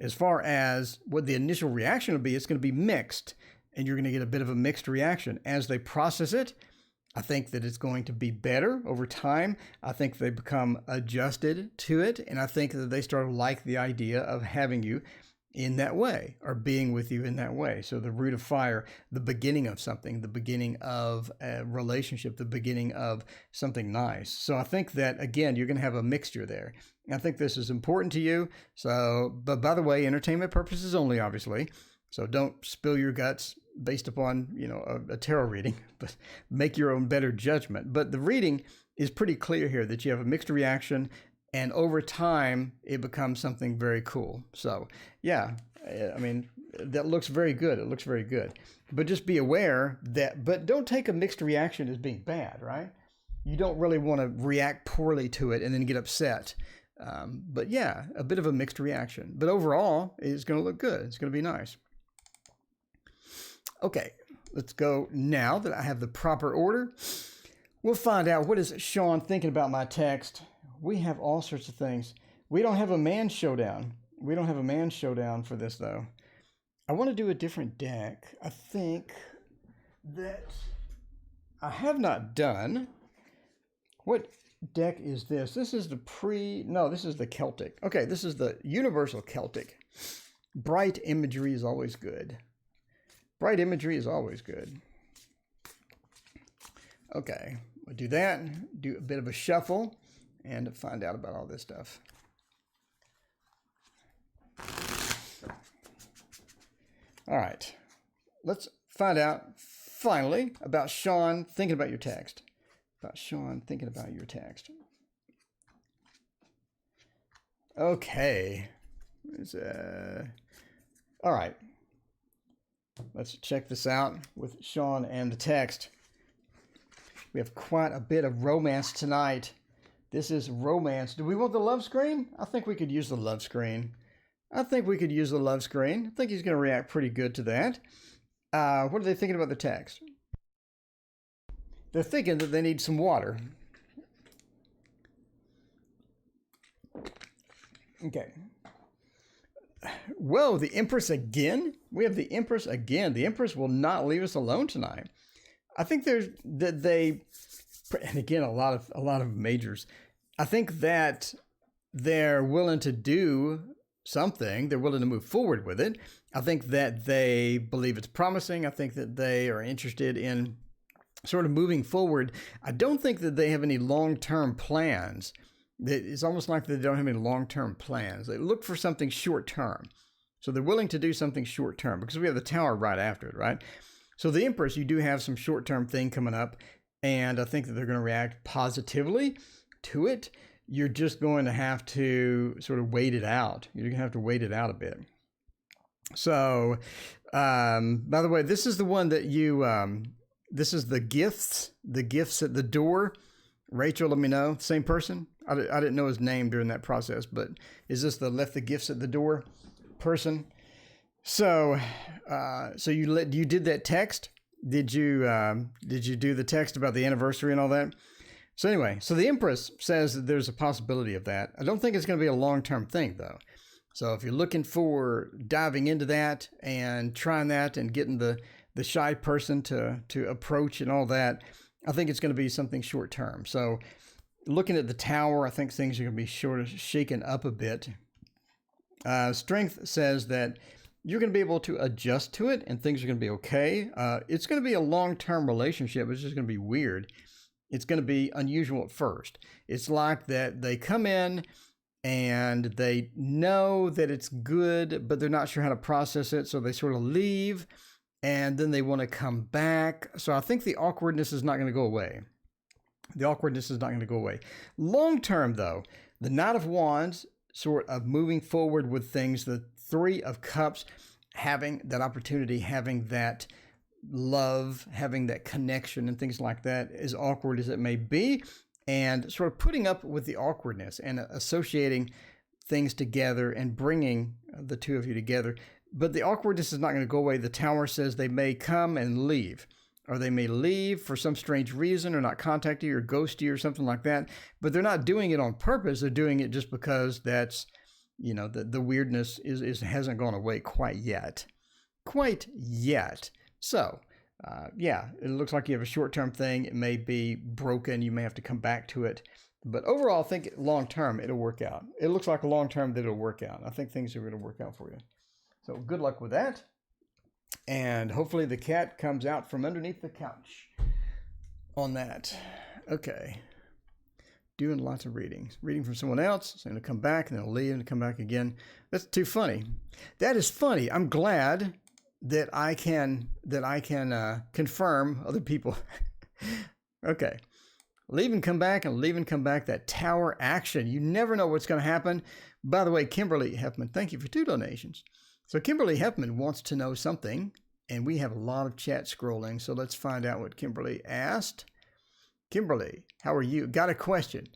as far as what the initial reaction will be, it's going to be mixed, and you're going to get a bit of a mixed reaction. As they process it, I think that it's going to be better over time. I think they become adjusted to it, and I think that they start to like the idea of having you in that way, or being with you in that way. So the root of fire, the beginning of something, the beginning of a relationship, the beginning of something nice. So I think that, again, you're going to have a mixture there. I think this is important to you. So, but by the way, entertainment purposes only, obviously. So don't spill your guts based upon, a tarot reading, but make your own better judgment. But the reading is pretty clear here that you have a mixed reaction, and over time, it becomes something very cool. So yeah, I mean, that looks very good. It looks very good. But just be aware that, but don't take a mixed reaction as being bad, right? You don't really want to react poorly to it and then get upset. But yeah, a bit of a mixed reaction. But overall, it's going to look good. It's going to be nice. Okay, let's go now that I have the proper order. We'll find out, what is Sean thinking about my text? We have all sorts of things. We don't have a man showdown. We don't have a man showdown for this, though. I want to do a different deck. I think that I have not done. What deck is this? This is the this is the Celtic. Okay, this is the Universal Celtic. Bright imagery is always good. Bright imagery is always good. Okay, we'll do that. Do a bit of a shuffle and find out about all this stuff. All right, let's find out finally about Sean thinking about your text. Okay. All right. Let's check this out with Sean and the text. We have quite a bit of romance tonight. This is romance. Do we want the love screen? I think we could use the love screen. I think he's going to react pretty good to that. What are they thinking about the text? They're thinking that they need some water. Okay. Whoa, the Empress again? We have the Empress again. The Empress will not leave us alone tonight. I think and again, a lot of majors. I think that they're willing to do something. They're willing to move forward with it. I think that they believe it's promising. I think that they are interested in sort of moving forward. I don't think that they have any long-term plans. It's almost like they don't have any long-term plans. They look for something short-term. So they're willing to do something short-term because we have the Tower right after it, right? So the Empress, you do have some short-term thing coming up, and I think that they're going to react positively to it. You're just going to have to sort of wait it out. You're going to have to wait it out a bit. So, by the way, this is the one that this is the gifts at the door. Rachel, let me know. Same person? I didn't know his name during that process, but is this the left the gifts at the door person? So, you did that text? Did you do the text about the anniversary and all that? So anyway, so the Empress says that there's a possibility of that. I don't think it's going to be a long-term thing, though. So if you're looking for diving into that and trying that and getting the shy person to approach and all that, I think it's going to be something short-term. So looking at the Tower, I think things are going to be sort of shaken up a bit. Strength says that you're going to be able to adjust to it and things are going to be okay. It's going to be a long-term relationship. It's just going to be weird. It's going to be unusual at first. It's like that they come in and they know that it's good, but they're not sure how to process it. So they sort of leave and then they want to come back. So I think the awkwardness is not going to go away. Long term, though, the Knight of Wands sort of moving forward with things, the Three of Cups, having that opportunity, having that love, having that connection and things like that, as awkward as it may be, and sort of putting up with the awkwardness and associating things together and bringing the two of you together. But the awkwardness is not going to go away. The Tower says they may come and leave, or they may leave for some strange reason or not contact you or ghost you or something like that. But they're not doing it on purpose. They're doing it just because that's, the weirdness hasn't gone away quite yet. So, it looks like you have a short-term thing. It may be broken. You may have to come back to it. But overall, I think long-term, it'll work out. It looks like long-term that it'll work out. I think things are going to work out for you. So good luck with that. And hopefully the cat comes out from underneath the couch on that. Okay. Doing lots of readings. Reading from someone else, saying to come back, and then I'll leave and come back again. That's too funny. That is funny. I'm glad that I can confirm other people. Okay. Leave and come back, and leave and come back. That tower action. You never know what's going to happen. By the way, Kimberly Heffman, thank you for 2 donations. So Kimberly Heffman wants to know something, and we have a lot of chat scrolling. So let's find out what Kimberly asked. Kimberly, how are you? Got a question.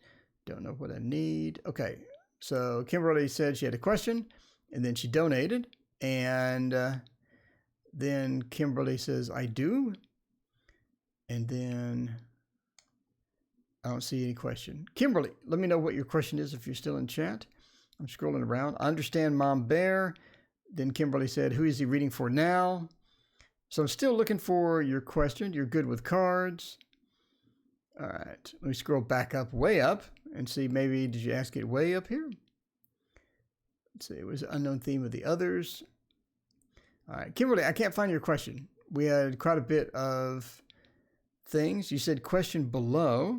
Don't know what I need. Okay. So Kimberly said she had a question, and then she donated. And then Kimberly says, I do. And then I don't see any question. Kimberly, let me know what your question is if you're still in chat. I'm scrolling around. I understand, Mom Bear. Then Kimberly said, who is he reading for now? So I'm still looking for your question. You're good with cards. All right. Let me scroll back up, way up, and see maybe, did you ask it way up here? Let's see. It was unknown theme of the others. All right. Kimberly, I can't find your question. We had quite a bit of things. You said question below,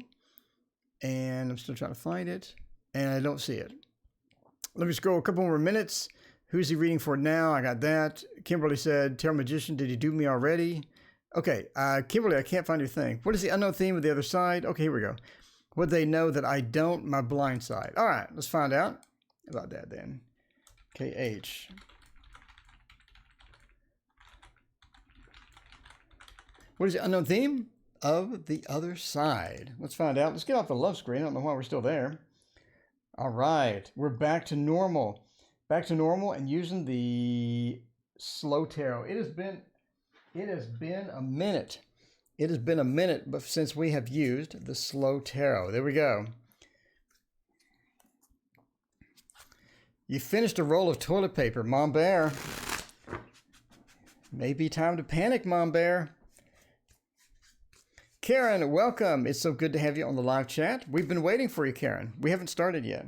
and I'm still trying to find it, and I don't see it. Let me scroll a couple more minutes. Who's he reading for now? I got that. Kimberly said, Tarot Magician, did he do me already? Okay, Kimberly, I can't find your thing. What is the unknown theme of the other side? Okay, here we go. Would they know that I don't? My blind side. All right, let's find out about that then. KH. What is the unknown theme of the other side? Let's find out. Let's get off the love screen. I don't know why we're still there. All right, we're back to normal. Back to normal and using the slow tarot. It has been a minute. It has been a minute since we have used the slow tarot. There we go. You finished a roll of toilet paper, Mom Bear. Maybe time to panic, Mom Bear. Karen, welcome. It's so good to have you on the live chat. We've been waiting for you, Karen. We haven't started yet.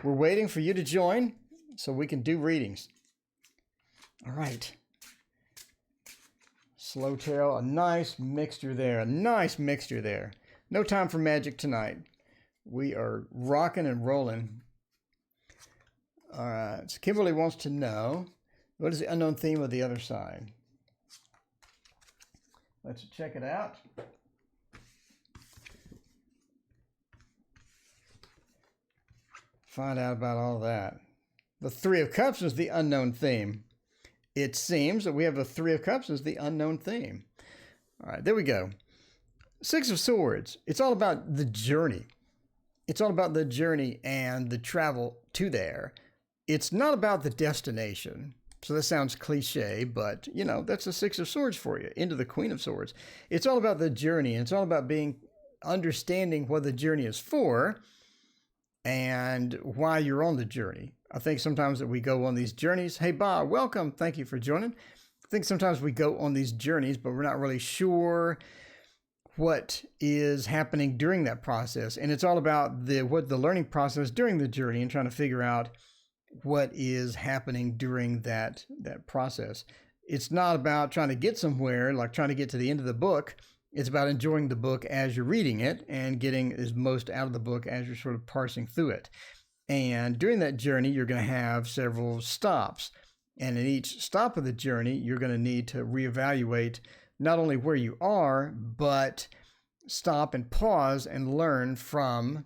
We're waiting for you to join so we can do readings. All right. Slow tarot, a nice mixture there. A nice mixture there. No time for magic tonight. We are rocking and rolling. All right. So Kimberly wants to know, what is the unknown theme of the other side? Let's check it out. Find out about all that. The Three of Cups is the unknown theme. It seems that we have the Three of Cups as the unknown theme. All right, there we go. Six of Swords. It's all about the journey. It's all about the journey and the travel to there. It's not about the destination. So that sounds cliche, but, you know, that's the Six of Swords for you, into the Queen of Swords. It's all about the journey. It's all about understanding what the journey is for and why you're on the journey. I think sometimes that we go on these journeys. Hey, Bob, welcome. Thank you for joining. I think sometimes we go on these journeys, but we're not really sure what is happening during that process. And it's all about the learning process during the journey and trying to figure out what is happening during that process. It's not about trying to get somewhere, like trying to get to the end of the book. It's about enjoying the book as you're reading it and getting as most out of the book as you're sort of parsing through it. And during that journey, you're going to have several stops. And in each stop of the journey, you're going to need to reevaluate not only where you are, but stop and pause and learn from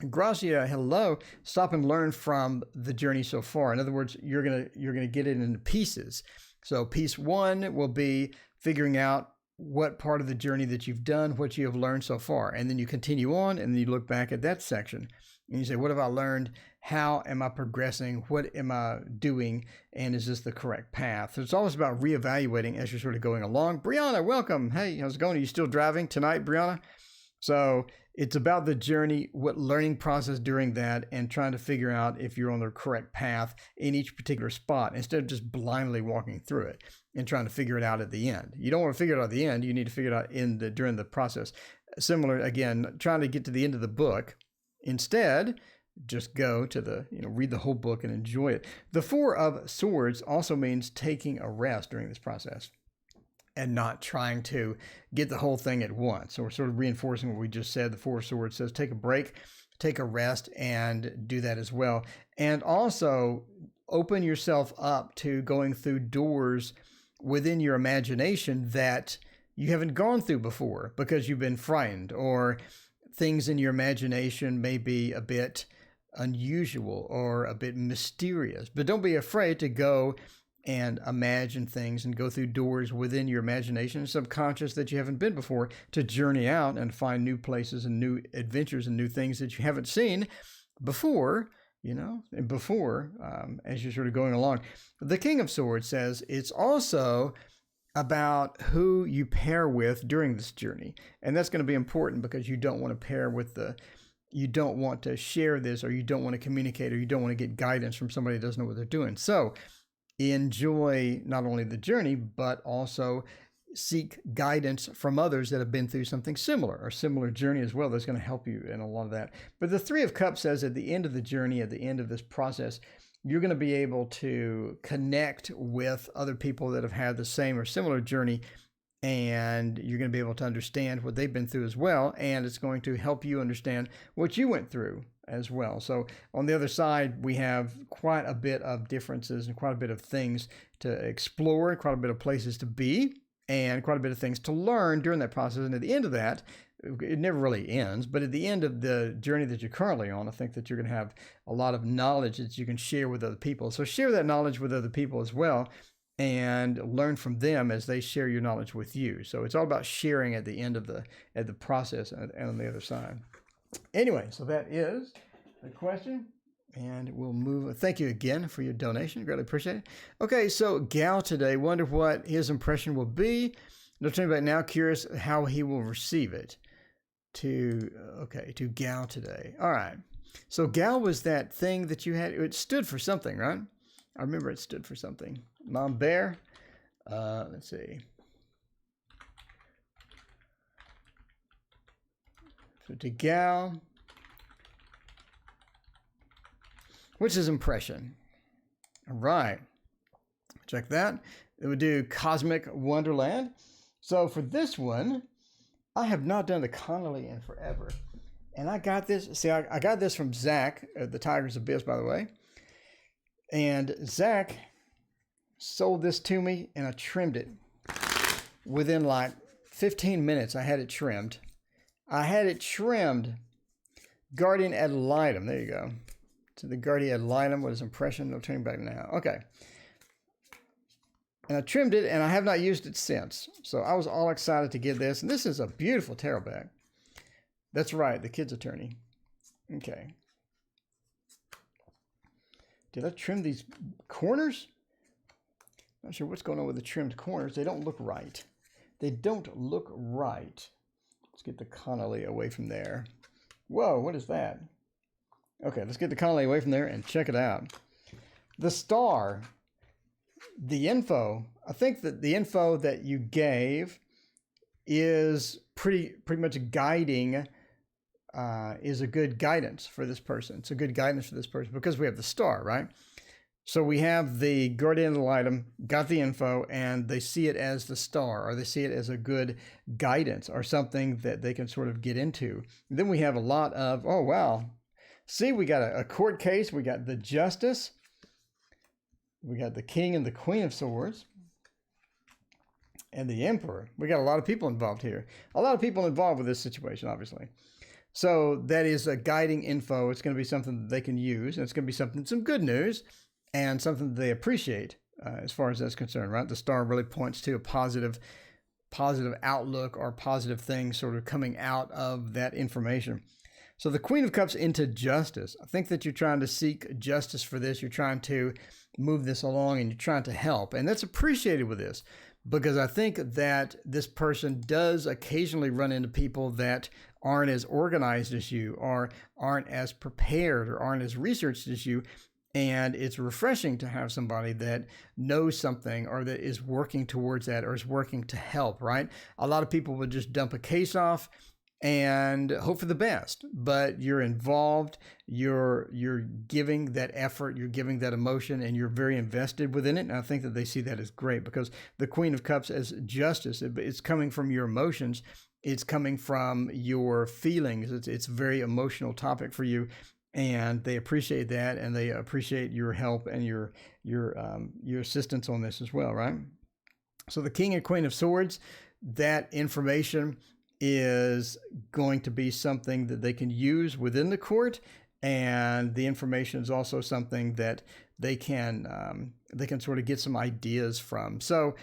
Gracia, hello. Stop and learn from the journey so far. In other words, you're gonna get it into pieces. So piece one will be figuring out what part of the journey that you've done, what you have learned so far. And then you continue on and then you look back at that section and you say, what have I learned? How am I progressing? What am I doing? And is this the correct path? So it's always about reevaluating as you're sort of going along. Brianna, welcome. Hey, how's it going? Are you still driving tonight, Brianna? So it's about the journey, what learning process during that, and trying to figure out if you're on the correct path in each particular spot instead of just blindly walking through it and trying to figure it out at the end. You don't want to figure it out at the end. You need to figure it out during the process. Similar, again, trying to get to the end of the book. Instead, just go to the, read the whole book and enjoy it. The Four of Swords also means taking a rest during this process and not trying to get the whole thing at once. So we're sort of reinforcing what we just said. The Four of Swords says take a break, take a rest, and do that as well. And also open yourself up to going through doors within your imagination that you haven't gone through before because you've been frightened, or things in your imagination may be a bit unusual or a bit mysterious. But don't be afraid to go and imagine things and go through doors within your imagination and subconscious that you haven't been before, to journey out and find new places and new adventures and new things that you haven't seen before, as you're sort of going along. The King of Swords says it's also about who you pair with during this journey. And that's going to be important because you don't want to pair with you don't want to share this, or you don't want to communicate, or you don't want to get guidance from somebody that doesn't know what they're doing. So enjoy not only the journey, but also seek guidance from others that have been through something similar or similar journey as well. That's going to help you in a lot of that. But the Three of Cups says at the end of the journey, at the end of this process, you're going to be able to connect with other people that have had the same or similar journey, and you're going to be able to understand what they've been through as well, and it's going to help you understand what you went through as well. So on the other side, we have quite a bit of differences and quite a bit of things to explore, quite a bit of places to be, and quite a bit of things to learn during that process. And at the end of that, it never really ends, but at the end of the journey that you're currently on, I think that you're going to have a lot of knowledge that you can share with other people. So share that knowledge with other people as well, and learn from them as they share your knowledge with you. So it's all about sharing at the end of the process and on the other side. Anyway, so that is the question, and we'll move. Thank you again for your donation. Greatly appreciate it. Okay, so Gal today, wonder what his impression will be. No turning back now, curious how he will receive it. To Gal today. All right. So Gal was that thing that you had. It stood for something, right? I remember it stood for something. Mom Bear. Let's see. So to Gal. What's his impression? All right. Check that. It would do Cosmic Wonderland. So for this one, I have not done the Connolly in forever. And I got this. See, I got this from Zach at the Tiger's Abyss, by the way. And Zach sold this to me, and I trimmed it. Within like 15 minutes, I had it trimmed. Guardian ad litem. There you go. To the Guardian ad litem. What is impression? No turning back now. Okay. And I trimmed it, and I have not used it since. So I was all excited to get this. And this is a beautiful tarot bag. That's right, the kid's attorney. Okay. Did I trim these corners? Not sure what's going on with the trimmed corners. They don't look right. Let's get the Connolly away from there. Whoa, what is that? Okay, let's get the Connolly away from there and check it out. The star. The info, I think that the info that you gave is pretty much guiding, is a good guidance for this person. It's a good guidance for this person because we have the star, right? So we have the Guardian ad litem, got the info, and they see it as the star, or they see it as a good guidance or something that they can sort of get into. And then we have a lot of, oh, wow. See, we got a court case. We got the Justice. We got the King and the Queen of Swords. And the Emperor. We got a lot of people involved here. A lot of people involved with this situation, obviously. So that is a guiding info. It's going to be something that they can use. And it's going to be some good news and something that they appreciate as far as that's concerned, right? The star really points to a positive outlook or positive things sort of coming out of that information. So the Queen of Cups into justice. I think that you're trying to seek justice for this. You're trying to move this along and you're trying to help. And that's appreciated with this because I think that this person does occasionally run into people that aren't as organized as you or aren't as prepared or aren't as researched as you. And it's refreshing to have somebody that knows something or that is working towards that or is working to help, right? A lot of people would just dump a case off and hope for the best, but you're involved, you're giving that effort, you're giving that emotion, and you're very invested within it. And I think that they see that as great, because the Queen of Cups as justice, it's coming from your emotions, it's coming from your feelings. It's a very emotional topic for you, and they appreciate that, and they appreciate your help and your assistance on this as well, right? So the King and Queen of Swords, that information is going to be something that they can use within the court, and the information is also something that they can sort of get some ideas from. So,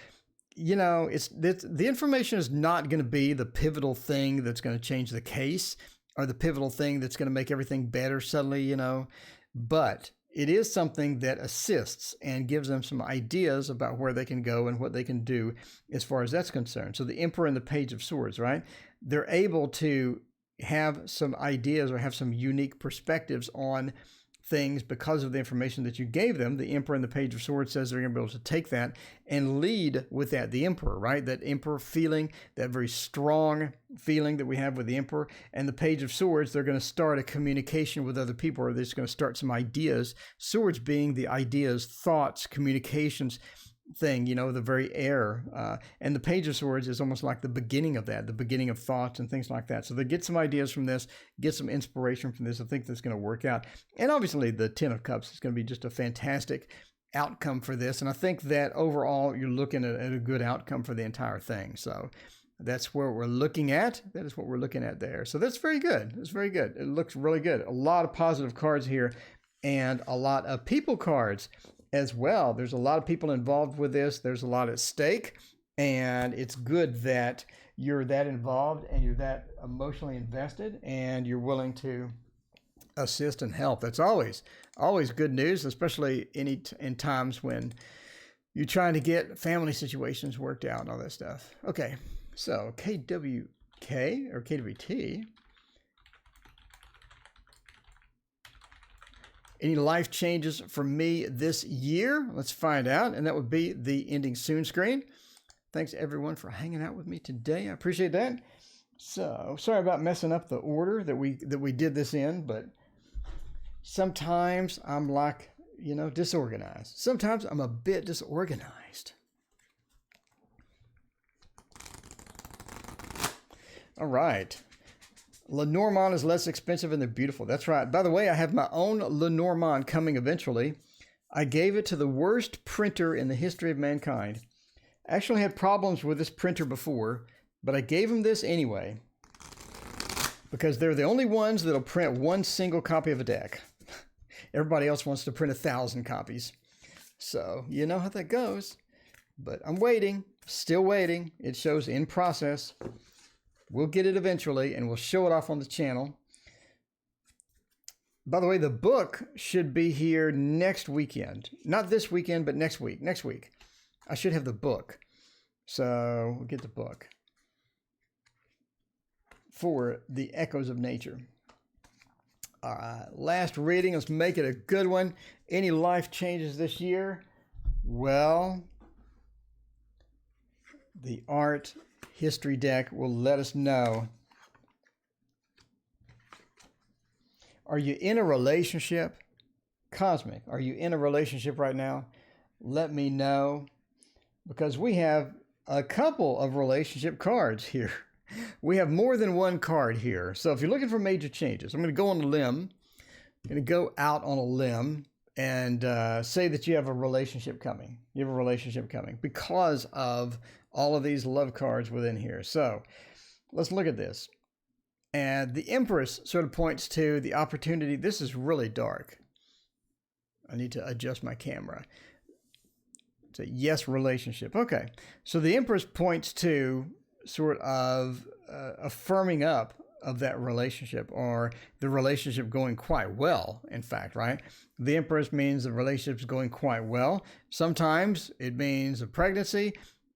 you know, the information is not going to be the pivotal thing that's going to change the case, or the pivotal thing that's going to make everything better suddenly, you know, but it is something that assists and gives them some ideas about where they can go and what they can do as far as that's concerned. So the Emperor and the Page of Swords, right? They're able to have some ideas or have some unique perspectives on things because of the information that you gave them. The Emperor and the Page of Swords says they're going to be able to take that and lead with that. The Emperor, right? That Emperor feeling, that very strong feeling that we have with the Emperor, and the Page of Swords, they're going to start a communication with other people, or they're just going to start some ideas. Swords being the ideas, thoughts, communications thing, you know, the very air. And the Page of Swords is almost like the beginning of that, the beginning of thoughts and things like that. So they get some ideas from this, get some inspiration from this. I think that's going to work out. And obviously the Ten of Cups is going to be just a fantastic outcome for this. And I think that overall you're looking at a good outcome for the entire thing. So that's where we're looking at. That is what we're looking at there. So that's very good. It's very good. It looks really good. A lot of positive cards here, and a lot of people cards as well. There's a lot of people involved with this. There's a lot at stake, and it's good that you're that involved and you're that emotionally invested and you're willing to assist and help. That's always good news, especially in times when you're trying to get family situations worked out and all that stuff. Okay, so KWK or KWT. Any life changes for me this year? Let's find out. And that would be the ending soon screen. Thanks everyone for hanging out with me today. I appreciate that. So sorry about messing up the order that we did this in, but sometimes I'm like, you know, disorganized. Sometimes I'm a bit disorganized. All right. Lenormand is less expensive and they're beautiful. That's right. By the way, I have my own Lenormand coming eventually. I gave it to the worst printer in the history of mankind. I actually had problems with this printer before, but I gave them this anyway because they're the only ones that'll print one single copy of a deck. Everybody else wants to print 1,000 copies. So you know how that goes. But I'm waiting, still waiting. It shows in process. We'll get it eventually, and we'll show it off on the channel. By the way, the book should be here next weekend. Not this weekend, but next week. Next week. I should have the book. So we'll get the book for the Echoes of Nature. All right, last reading. Let's make it a good one. Any life changes this year? Well, the art history deck will let us know. Are you in a relationship? Cosmic, are you in a relationship right now? Let me know, because we have a couple of relationship cards here. We have more than one card here. So if you're looking for major changes, I'm going to go on a limb. I'm going to go out on a limb and say that you have a relationship coming. You have a relationship coming because of all of these love cards within here. So let's look at this. And the Empress sort of points to the opportunity. This is really dark. I need to adjust my camera. It's a yes relationship. Okay. So the Empress points to sort of a firming up of that relationship, or the relationship going quite well, in fact, right? The Empress means the relationship's going quite well. Sometimes it means a pregnancy.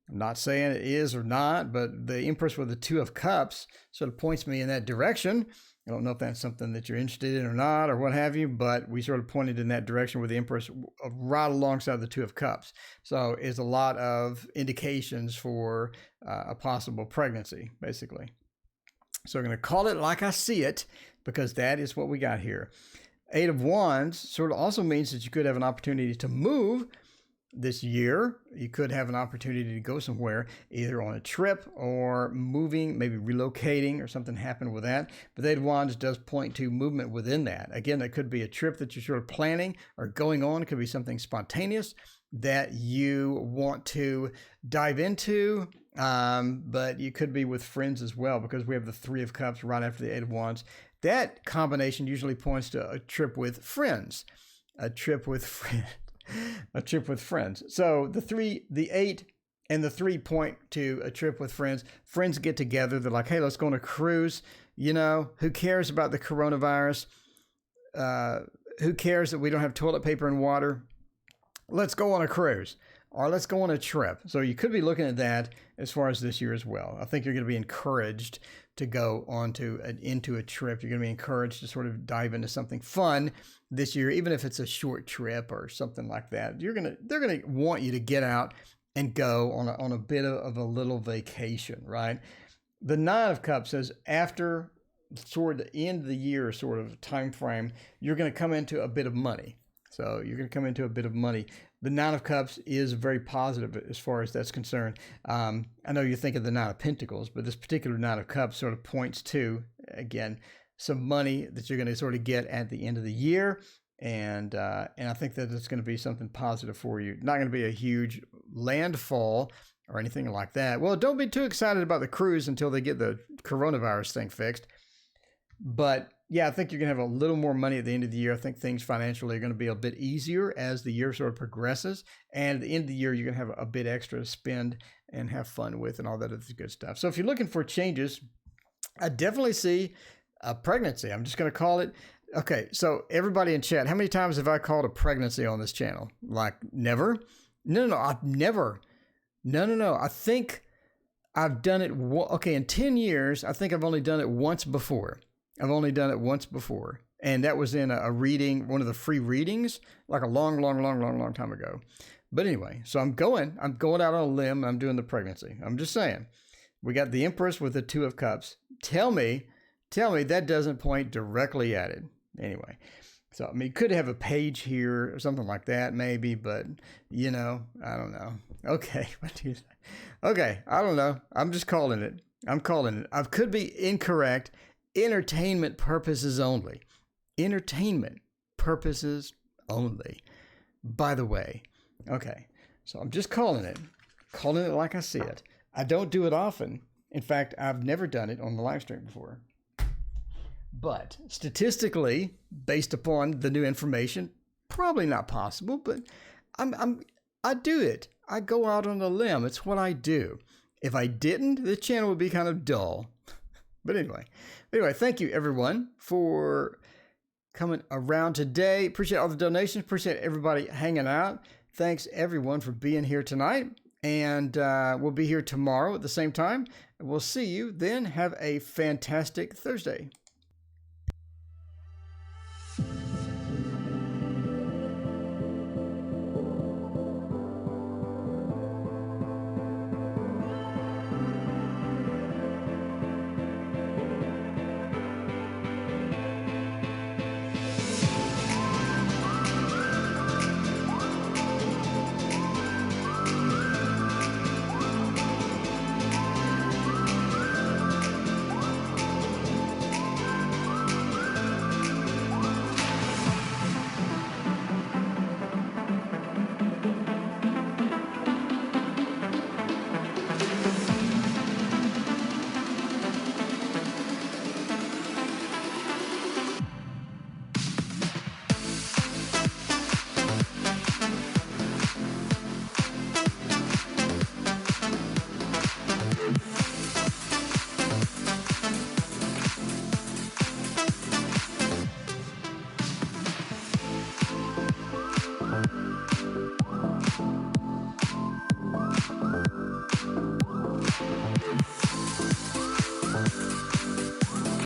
I'm not saying it is or not, but the Empress with the Two of Cups sort of points me in that direction. I don't know if that's something that you're interested in or not, or what have you, but we sort of pointed in that direction with the Empress right alongside the Two of Cups. So it's a lot of indications for a possible pregnancy, basically. So I'm going to call it like I see it, because that is what we got here. Eight of Wands sort of also means that you could have an opportunity to move this year. You could have an opportunity to go somewhere, either on a trip or moving, maybe relocating or something happened with that. But the Eight of Wands does point to movement within that. Again, that could be a trip that you're sort of planning or going on. It could be something spontaneous that you want to dive into. But you could be with friends as well, because we have the Three of Cups right after the Eight of Wands. That combination usually points to a trip with friends. A trip with friends. A trip with friends. So the 8 and the 3 point to a trip with friends. Friends get together. They're like, hey, let's go on a cruise. You know, who cares about the coronavirus? Who cares that we don't have toilet paper and water? Let's go on a cruise, or let's go on a trip. So you could be looking at that as far as this year as well. I think you're going to be encouraged to go into a trip. You're going to be encouraged to sort of dive into something fun this year, even if it's a short trip or something like that. They're going to want you to get out and go on a bit of a little vacation, right? The Nine of Cups says after toward the end of the year sort of time frame, you're going to come into a bit of money. So you're going to come into a bit of money. The Nine of Cups is very positive as far as that's concerned. I know you think of the Nine of Pentacles, but this particular Nine of Cups sort of points to, again, some money that you're going to sort of get at the end of the year. And I think that it's going to be something positive for you. Not going to be a huge landfall or anything like that. Well, don't be too excited about the cruise until they get the coronavirus thing fixed. But yeah, I think you're going to have a little more money at the end of the year. I think things financially are going to be a bit easier as the year sort of progresses. And at the end of the year, you're going to have a bit extra to spend and have fun with and all that other good stuff. So if you're looking for changes, I definitely see a pregnancy. I'm just going to call it. Okay, so everybody in chat, how many times have I called a pregnancy on this channel? Like never? No, I've never. No. I think I've done it. Okay, in 10 years, I think I've only done it once before. And that was in a reading, one of the free readings, like a long time ago. But anyway, so I'm going out on a limb. I'm doing the pregnancy. I'm just saying, we got the Empress with the Two of Cups. Tell me that doesn't point directly at it. Anyway, so I mean, you could have a page here or something like that, maybe, but you know, I don't know. Okay, what do you say? Okay, I don't know. I'm just calling it. I could be incorrect. Entertainment purposes only. Entertainment purposes only. By the way, okay, so I'm just calling it like I see it. I don't do it often. In fact, I've never done it on the live stream before. But statistically, based upon the new information, probably not possible, but I do it. I go out on a limb. It's what I do. If I didn't, the channel would be kind of dull. But anyway, thank you everyone for coming around today. Appreciate all the donations. Appreciate everybody hanging out. Thanks everyone for being here tonight. And we'll be here tomorrow at the same time. We'll see you then. Have a fantastic Thursday.